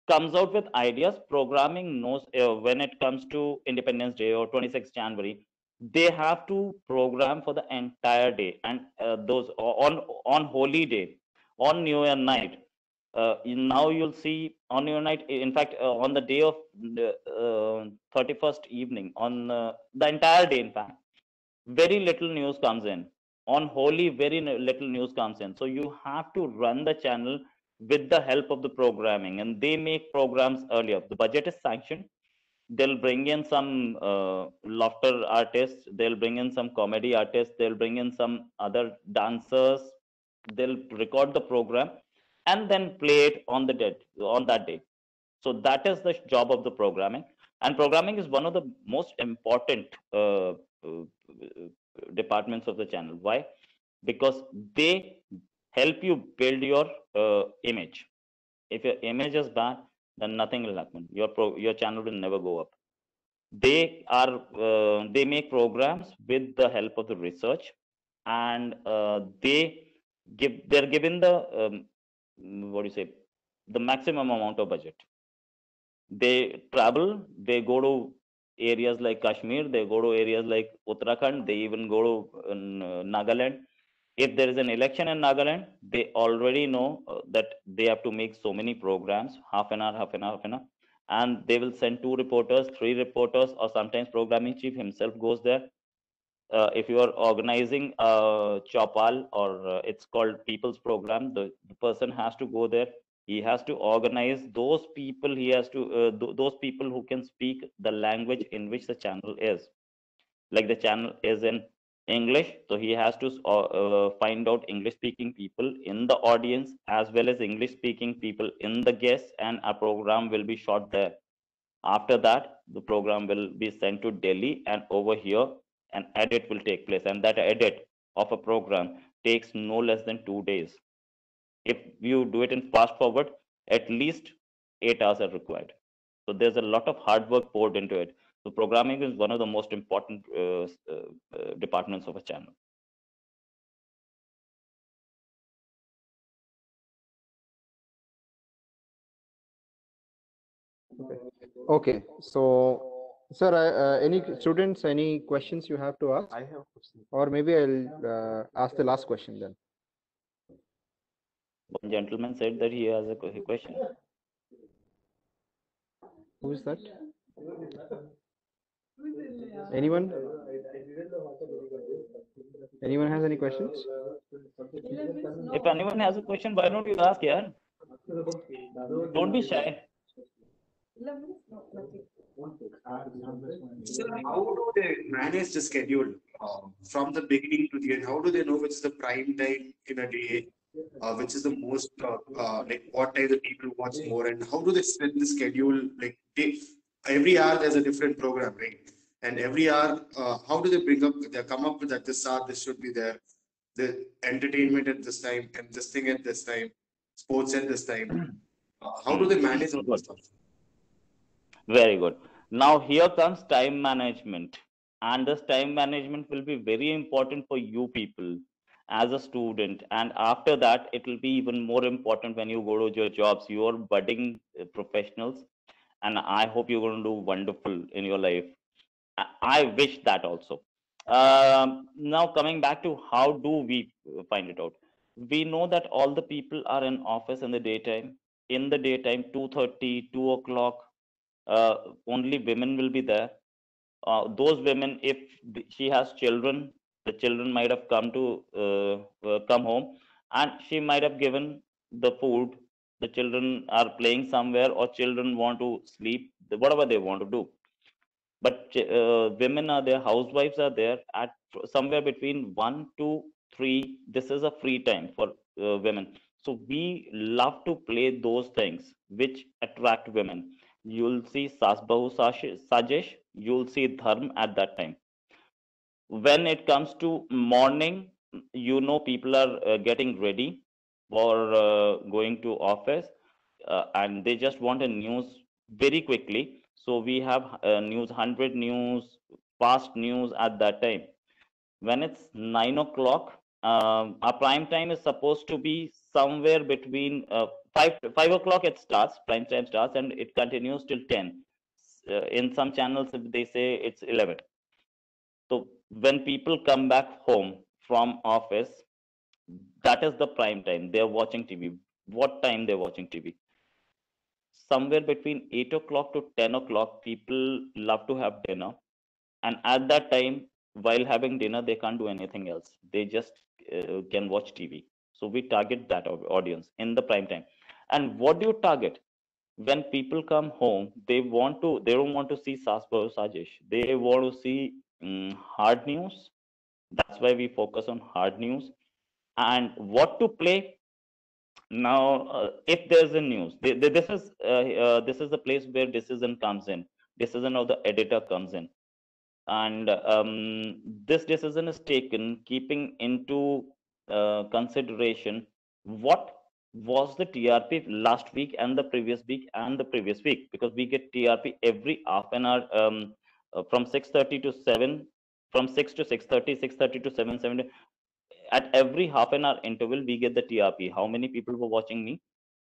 comes out with ideas. Programming knows when it comes to Independence Day or 26th January, they have to program for the entire day, and those on Holy Day, on New Year night. Now you'll see on your night. In fact, on the day of the 31st evening, on the entire day, in fact, very little news comes in. On Holi, very little news comes in. So you have to run the channel with the help of the programming, and they make programs earlier. The budget is sanctioned. They'll bring in some laughter artists. They'll bring in some comedy artists. They'll bring in some other dancers. They'll record the program and then play it on that day. So that is the job of the programming, and programming is one of the most important departments of the channel. Why? Because they help you build your image. If your image is bad, then nothing will happen. Your channel will never go up. They make programs with the help of the research, and they're given the what do you say, the maximum amount of budget. They travel, they go to areas like Kashmir, they go to areas like Uttarakhand, they even go to Nagaland. If there is an election in Nagaland, they already know that they have to make so many programs, half an hour, and they will send 2 reporters, 3 reporters, or sometimes programming chief himself goes there. If you are organizing a Chopal, or it's called People's Program, the person has to go there. He has to organize those people. He has to those people who can speak the language in which the channel is. Like the channel is in English, so he has to find out English speaking people in the audience as well as English speaking people in the guests, and a program will be shot there. After that, the program will be sent to Delhi, and over here an edit will take place, and that edit of a program takes no less than 2 days. If you do it in fast forward, at least 8 hours are required. So there's a lot of hard work poured into it. So programming is one of the most important departments of a channel. Okay. So, sir, any students, any questions you have to ask? I have a question. Or maybe I'll ask the last question then. One gentleman said that he has a question. Who is that? Anyone? Anyone has any questions? If anyone has a question, why don't you ask, yeah? Don't be shy. So how do they manage the schedule from the beginning to the end? How do they know which is the prime time in a day, which is the most like what time the people watch more, and how do they set the schedule? Like every hour there's a different program, right? And every hour, how do they bring up? They come up with that this hour this should be there, the entertainment at this time, and this thing at this time, sports at this time. How do they manage all this stuff? Very good. Now here comes time management, and this time management will be very important for you people as a student, and after that it will be even more important when you go to your jobs. You are budding professionals, and I hope you're going to do wonderful in your life. I wish that also. Now coming back to how do we find it out? We know that all the people are in office in the daytime. In the daytime, 2:30, 2 o'clock, only women will be there. Those women, if she has children, the children might have come home, and she might have given the food. The children are playing somewhere, or children want to sleep, whatever they want to do. But women are there, housewives are there at somewhere between 1 to 3. This is a free time for women. So we love to play those things which attract women. You'll see Sasbahu Sajesh, you'll see Dharm at that time. When it comes to morning, people are getting ready. for going to office, and they just want a news very quickly. So we have news 100 news, fast news at that time. When it's 9 o'clock, our prime time is supposed to be somewhere between 5 o'clock. It starts, prime time starts, and it continues till 10. In some channels, they say it's 11. So when people come back home from office, that is the prime time. They're watching TV. What time they're watching TV? Somewhere between 8 o'clock to 10 o'clock, people love to have dinner. And at that time, while having dinner, they can't do anything else. They just can watch TV. So we target that audience in the prime time. And what do you target? When people come home, they don't want to see Saspa or Sajesh. They want to see hard news. That's why we focus on hard news. And what to play now, if there's a news, this is the place where decision comes in. Decision of the editor comes in, and this decision is taken keeping into consideration what was the TRP last week and the previous week and the previous week, because we get TRP every half an hour, from 6:30 to 7, from 6 to 6:30, 6:30 to 7:70. At every half an hour interval, we get the TRP. How many people were watching me?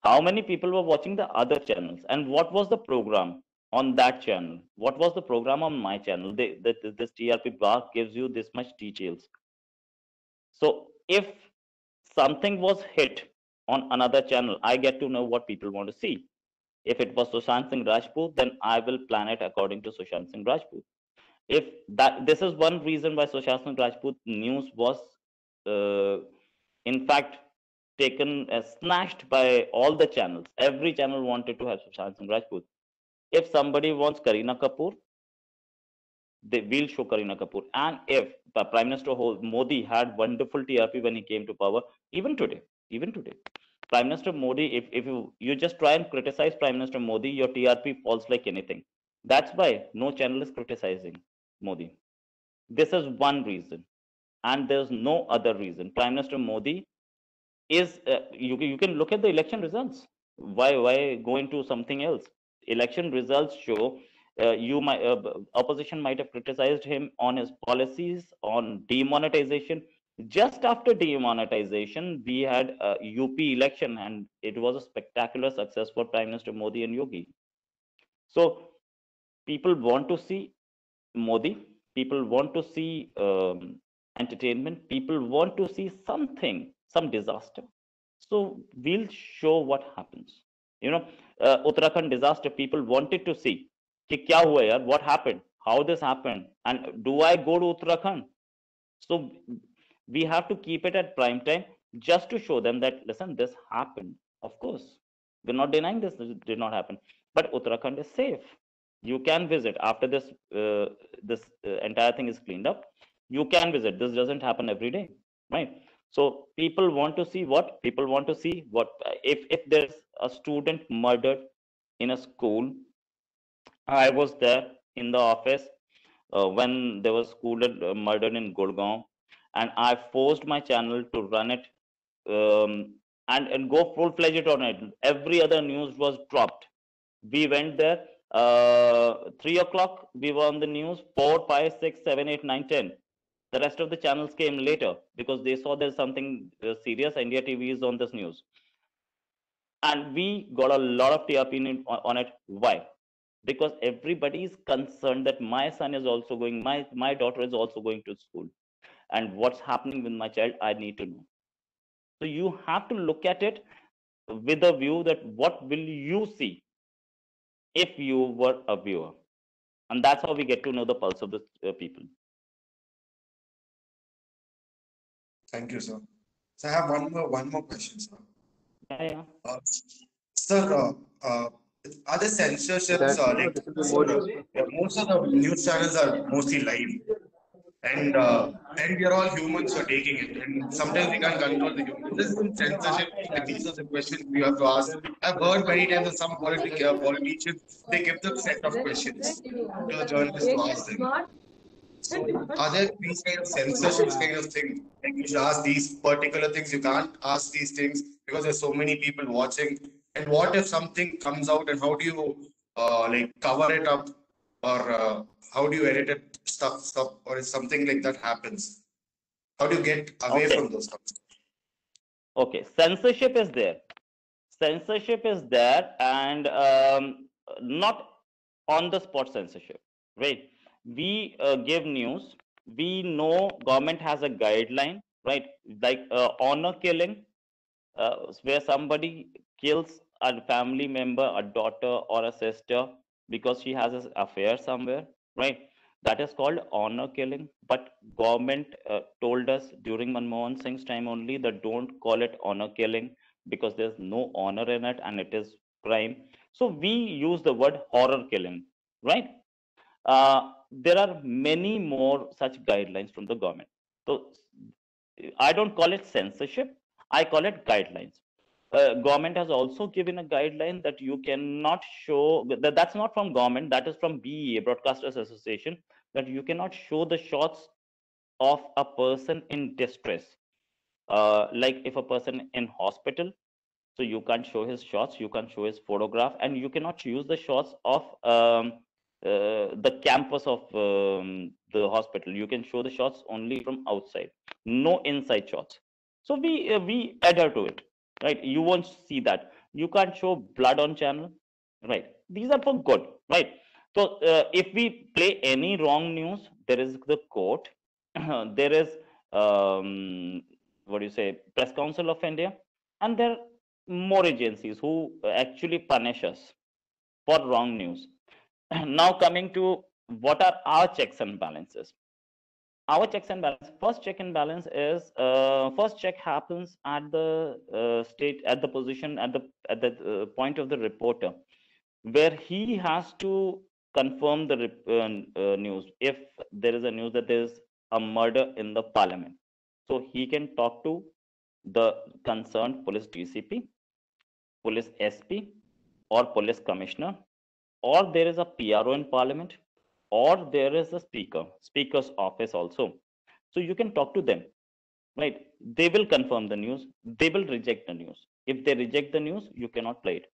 How many people were watching the other channels? And what was the program on that channel? What was the program on my channel? This TRP bar gives you this much details. So if something was hit on another channel, I get to know what people want to see. If it was Sushant Singh Rajput, then I will plan it according to Sushant Singh Rajput. If that, this is one reason why Sushant Singh Rajput news was in fact taken snatched by all the channels. Every channel wanted to have Sushant Singh Rajput. If somebody wants Kareena Kapoor, they will show Kareena Kapoor. And if Prime Minister Modi had wonderful TRP when he came to power, even today, Prime Minister Modi, if you just try and criticize Prime Minister Modi, your TRP falls like anything. That's why no channel is criticizing Modi. This is one reason, and there's no other reason. Prime Minister Modi is you can look at the election results. Why go into something else? Election results show opposition might have criticized him on his policies on demonetization. Just after demonetization, we had a UP election, and it was a spectacular success for Prime Minister Modi and Yogi. So people want to see Modi. People want to see entertainment. People want to see something, some disaster. So we'll show what happens. Uttarakhand disaster, people wanted to see कि क्या हुआ यार, what happened, how this happened, and do I go to Uttarakhand? So we have to keep it at prime time just to show them that, listen, this happened. Of course, we're not denying this did not happen, but Uttarakhand is safe. You can visit after this entire thing is cleaned up. You can visit. This doesn't happen every day, right? So people want to see what? People want to see what if there's a student murdered in a school. I was there in the office when there was school murdered in Gurgaon, and I forced my channel to run it and go full-fledged on it. Every other news was dropped. We went there 3 o'clock. We were on the news. 4, 5, 6, 7, 8, 9, 10. The rest of the channels came later because they saw there's something serious. India TV is on this news, and we got a lot of TRP on it. Why? Because everybody is concerned that my son is also going, my daughter is also going to school, and what's happening with my child, I need to know. So you have to look at it with a view that what will you see if you were a viewer, and that's how we get to know the pulse of the people. Thank you, sir. So I have one more question, sir. Yeah. Sir, are there censorships? Like, most of the news channels are mostly live, and we are all humans who are taking it, and sometimes we can't control the humans. There's some censorship. Like, these are the questions we have to ask. I've heard many times that some politicians, they give the set of questions to the journalists to ask them. So are there these kind of censorships kind of thing? Like you should ask these particular things, you can't ask these things because there's so many people watching. And what if something comes out and how do you like cover it up or how do you edit it stuff or if something like that happens? How do you get away Okay. from those stuff? Okay. Censorship is there. Censorship is there, and not on the spot censorship, right? We give news. We know government has a guideline, right? Like honor killing, where somebody kills a family member, a daughter or a sister because she has an affair somewhere, right? That is called honor killing. But government told us during Manmohan Singh's time only that don't call it honor killing because there's no honor in it and it is crime. So we use the word horror killing, right? There are many more such guidelines from the government. So I don't call it censorship. I call it guidelines. Government has also given a guideline that you cannot show that's not from government, that is from BEA, Broadcasters Association, that you cannot show the shots of a person in distress. Like if a person in hospital, so you can't show his shots, you can't show his photograph, and you cannot use the shots of the campus of the hospital. You can show the shots only from outside, no inside shots. So we adhere to it, right? You won't see that. You can't show blood on channel, right? These are for good, right? So if we play any wrong news, there is the court, there is what do you say, Press Council of India, and there are more agencies who actually punish us for wrong news. Now coming to what are our checks and balances. Our checks and balance, first check and balance is first check happens at the state, at the position, at the point of the reporter, where he has to confirm the news. If there is a news that there is a murder in the parliament, so he can talk to the concerned police DCP, police SP, or police commissioner, or there is a PRO in parliament, or there is a speaker's office also. So you can talk to them, right? They will confirm the news, they will reject the news. If they reject the news, you cannot play it.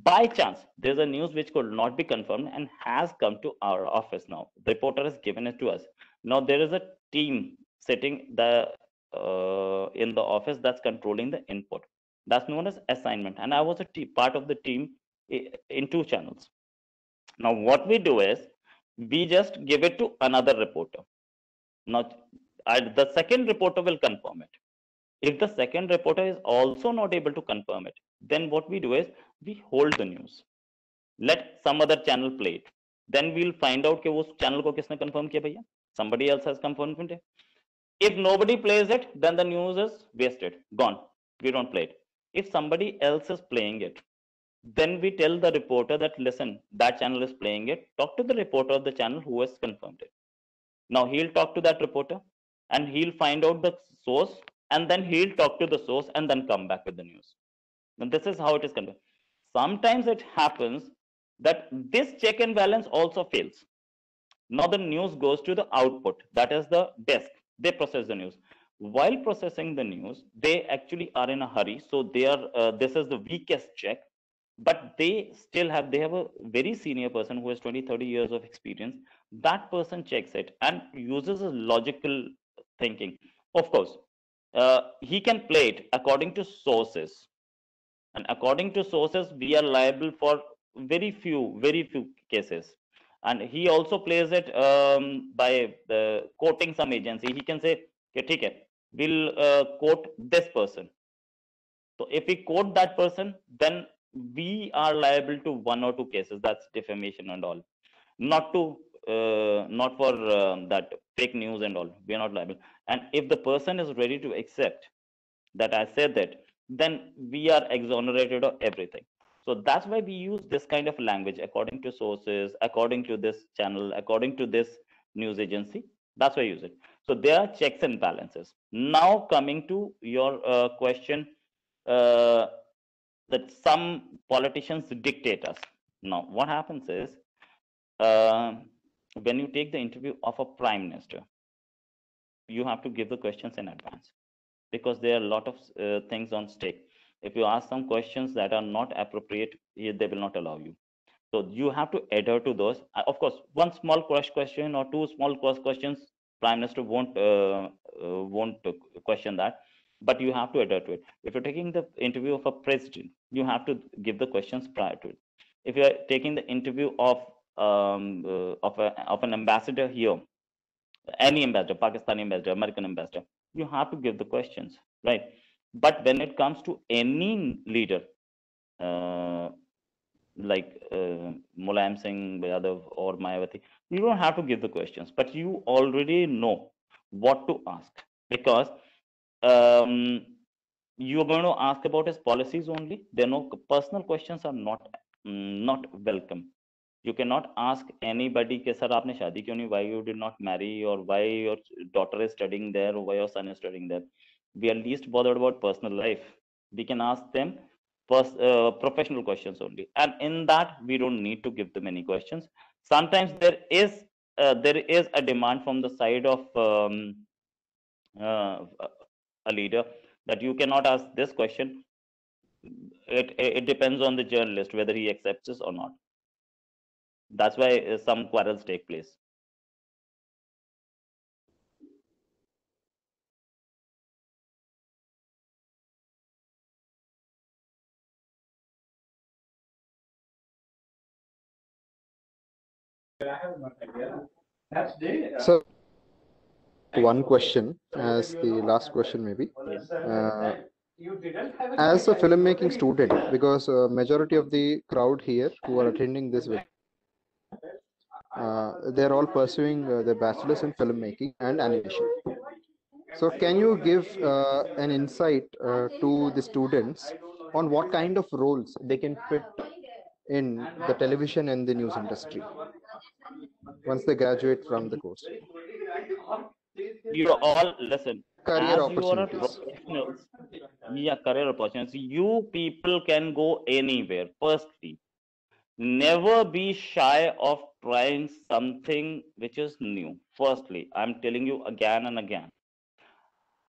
By chance, there's a news which could not be confirmed and has come to our office now. The reporter has given it to us. Now there is a team sitting in the office that's controlling the input. That's known as assignment. And I was a part of the team in two channels. Now what we do is we just give it to another reporter. Now the second reporter will confirm it. If the second reporter is also not able to confirm it, then what we do is we hold the news. Let some other channel play it. Then we'll find out कि उस channel को किसने confirm किया भैया. Somebody else has confirmed it. If nobody plays it, then the news is wasted, gone. We don't play it. If somebody else is playing it, then we tell the reporter that listen, that channel is playing it. Talk to the reporter of the channel who has confirmed it. Now he'll talk to that reporter and he'll find out the source, and then he'll talk to the source and then come back with the news. And this is how it is conducted. Sometimes it happens that this check and balance also fails. Now the news goes to the output, that is the desk. They process the news. While processing the news, they actually are in a hurry. So they are. This is the weakest check, but they have a very senior person who has 20-30 years of experience. That person checks it and uses a logical thinking. Of course, he can play it according to sources, and according to sources we are liable for very few cases. And he also plays it by quoting some agency. He can say okay, ठीक है, we'll quote this person. So if we quote that person, then we are liable to one or two cases. That's defamation and all. Not to not for that fake news and all. We are not liable. And if the person is ready to accept that I said that, then we are exonerated of everything. So that's why we use this kind of language, according to sources, according to this channel, according to this news agency. That's why I use it. So there are checks and balances. Now coming to your question, that some politicians dictate us. Now what happens is, uh, when you take the interview of a prime minister, you have to give the questions in advance, because there are a lot of things on stake. If you ask some questions that are not appropriate, they will not allow you. So you have to adhere to those. Of course, one small question or two small questions, prime minister won't question that, but you have to adhere to it. If you're taking the interview of a president, you have to give the questions prior to it. If you are taking the interview of an ambassador here, any ambassador, Pakistani ambassador, American ambassador, you have to give the questions, right? But when it comes to any leader, uh, like Mulayam Singh Yadav or Mayawati, you don't have to give the questions, but you already know what to ask, because um, you are going to ask about his policies only. There no personal questions are not welcome. You cannot ask anybody कि sir आपने शादी क्यों नहीं, why you did not marry, or why your daughter is studying there, or why your son is studying there. We are least bothered about personal life. We can ask them professional questions only, and in that we don't need to give them any questions. Sometimes there is a demand from the side of uh, a leader that you cannot ask this question. It depends on the journalist whether he accepts this or not. That's why some quarrels take place. So one question as the last question maybe. As a filmmaking student, because majority of the crowd here who are attending this they're all pursuing their bachelor's in filmmaking and animation. So can you give an insight to the students on what kind of roles they can fit in the television and the news industry once they graduate from the course? You all listen. Career As you are a opportunities. professionals, yeah, career opportunities. You people can go anywhere. Firstly, never be shy of trying something which is new. Firstly, I'm telling you again and again.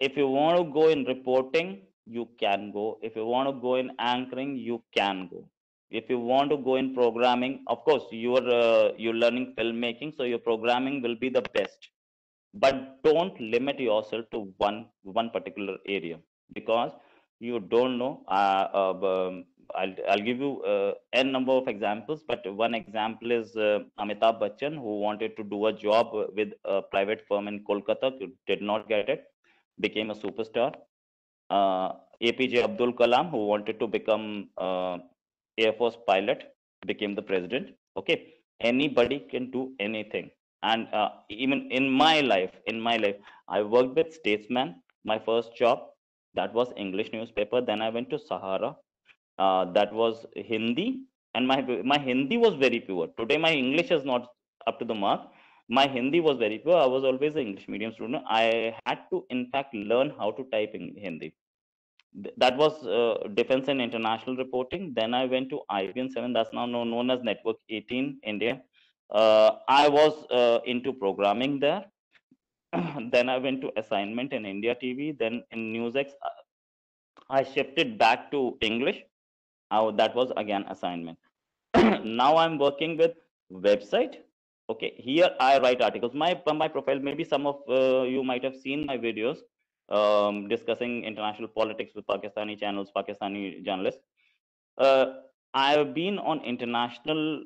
If you want to go in reporting, you can go. If you want to go in anchoring, you can go. If you want to go in programming, of course, you're learning filmmaking, so your programming will be the best. But don't limit yourself to one particular area, because you don't know. I'll give you n number of examples, but one example is Amitabh Bachchan, who wanted to do a job with a private firm in Kolkata, did not get it, became a superstar. APJ Abdul Kalam, who wanted to become Air Force pilot, became the president. Okay, anybody can do anything. And even in my life, I worked with Statesman. My first job, that was English newspaper. Then I went to Sahara. That was Hindi, and my Hindi was very pure. Today my English is not up to the mark. My Hindi was very pure. I was always an English medium student. I had to, in fact, learn how to type in Hindi. That was defense and international reporting. Then I went to IBN 7, that's now known as Network 18 India. I was into programming there. Then I went to assignment in India TV. Then in NewsX, I shifted back to English. That was again assignment. Now I'm working with website. Okay, here I write articles. My profile, maybe some of you might have seen my videos discussing international politics with Pakistani channels, Pakistani journalists. I have been on international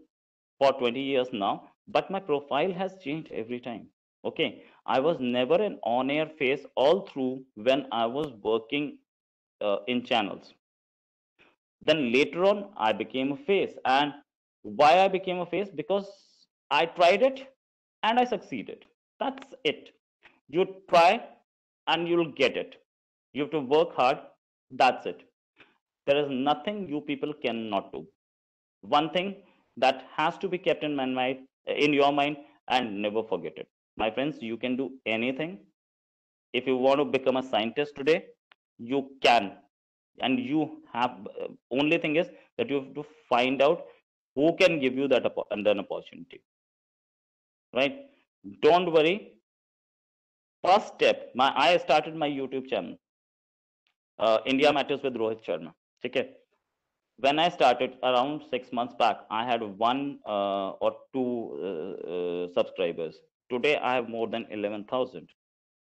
for 20 years now, but my profile has changed every time. Okay, I was never an on-air face all through when I was working in channels. Then later on, I became a face. And why I became a face? Because I tried it and I succeeded. That's it. You try and you'll get it. You have to work hard. That's it. There is nothing you people cannot do. One thing that has to be kept in your mind, and never forget it. My friends, you can do anything. If you want to become a scientist today, you can. And you have, only thing is that you have to find out who can give you that an opportunity. right? Don't worry. First step, I started my YouTube channel, India Matters with Rohit Sharma. Okay. When I started around 6 months back, I had one or two subscribers. Today, I have more than 11,000.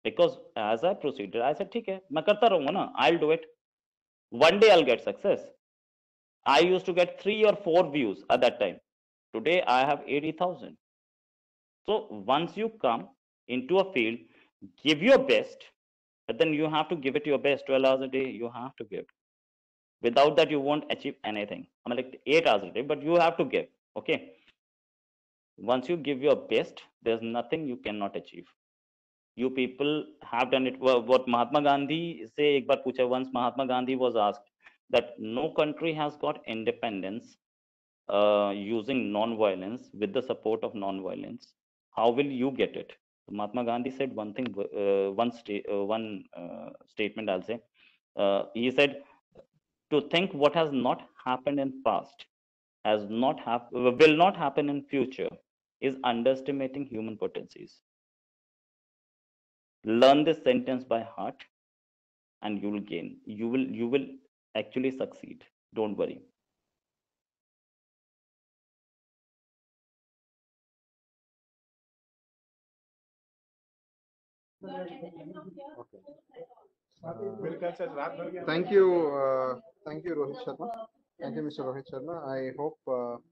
Because as I proceeded, I said, "ठीक है, मैं करता रहूँगा ना. I'll do it. One day I'll get success." I used to get 3 or 4 views at that time. Today, I have 80,000. So once you come into a field, give your best, but then you have to give it your best. 12 hours a day, you have to give. Without that, you won't achieve anything. I mean, like 8 hours a day, but you have to give. Okay. Once you give your best, there's nothing you cannot achieve. You people have done it. What Mahatma Gandhi say, ek baar pucha, once Mahatma Gandhi was asked that no country has got independence using non-violence, with the support of non-violence. How will you get it? Mahatma Gandhi said one thing, one statement I'll say. He said, to think what has not happened in past will not happen in future is underestimating human potencies. Learn this sentence by heart and you will gain. You will actually succeed. Don't worry. Thank you, Rohit Sharma. Thank you, Mr. Rohit Sharma. I hope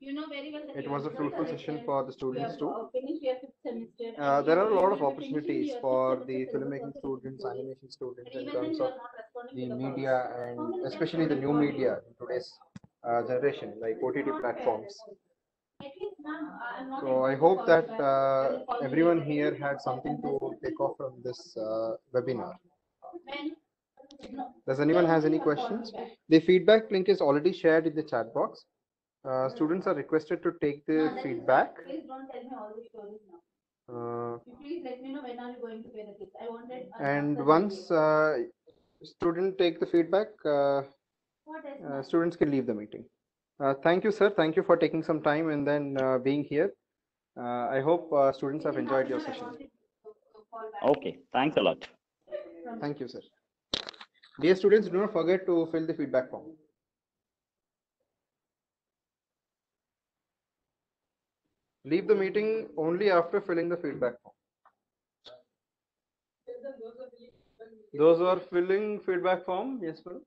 it was a fruitful session for the students too. There are a lot of opportunities for the filmmaking students, animation students in terms of the media and especially the new media in today's generation, like OTT platforms. So I hope that everyone here had something to take off from this webinar. Does anyone has any questions? The feedback link is already shared in the chat box. Students are requested to take the feedback. Please don't tell me all the stories now. Please let me know when are you going to pay the fees. I wanted. And once student take the feedback, students can leave the meeting. Thank you, sir. Thank you for taking some time and then being here. I hope students have enjoyed your session. Okay, thanks a lot. Thank you, sir. Dear students, do not forget to fill the feedback form. Leave the meeting only after filling the feedback form. Those who are filling feedback form, yes, madam.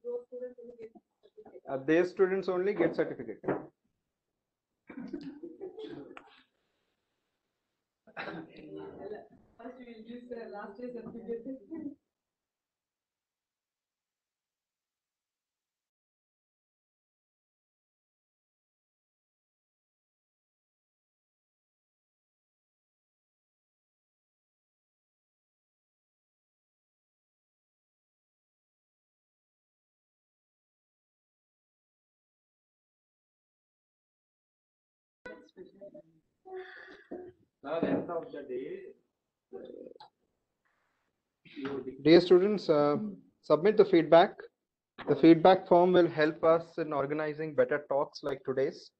Their students only get certificate. First we will use the last day certificate. Dear students, submit the feedback. The feedback form will help us in organizing better talks like today's.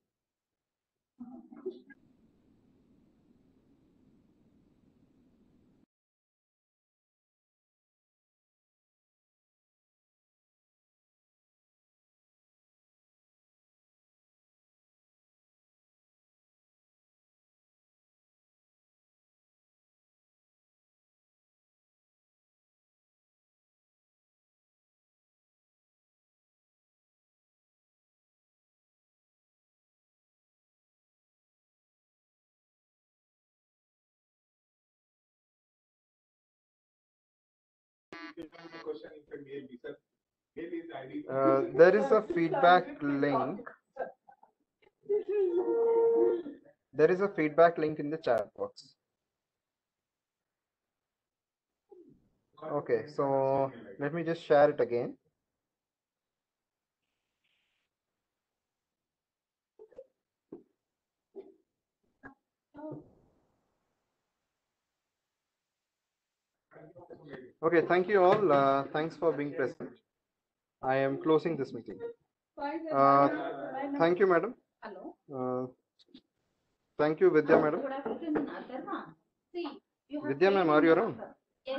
There is a feedback link. There is a feedback link in the chat box. Okay, so let me just share it again. Okay, thank you all. Thanks for being present. I am closing this meeting. Thank you, madam. Hello. Thank you, Vidya, madam. Good afternoon, Atharva. See, you have Vidya paid ma'am, in are you the around? number. Yeah.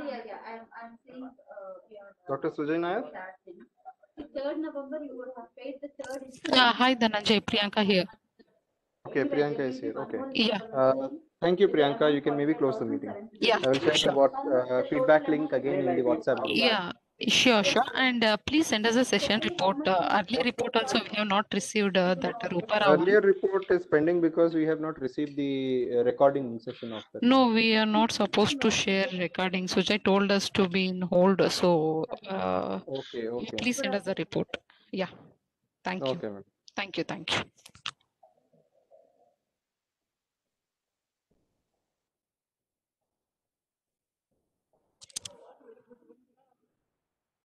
I'm seeing your Dr. Sujay Nair? that thing. The 3rd November, you would have paid the 3rd. Hi, Dhananjay. Priyanka here. Okay, Anyway, Priyanka there is will be here. one Okay. more Yeah. implementation. Thank you, With the Priyanka. amount You can maybe close the 45,000 meeting. currently. Yeah, I will share the sure. feedback link again in the WhatsApp group. Yeah, sure. And please send us a session report. Earlier report also we have not received that Rupa Rao one. Earlier report is pending because we have not received the recording session of that. No, we are not supposed to share recording. Sujay told us to be in hold. So Okay, okay. please send us the report. Yeah. Thank you. Okay, ma'am. Thank you. Thank you.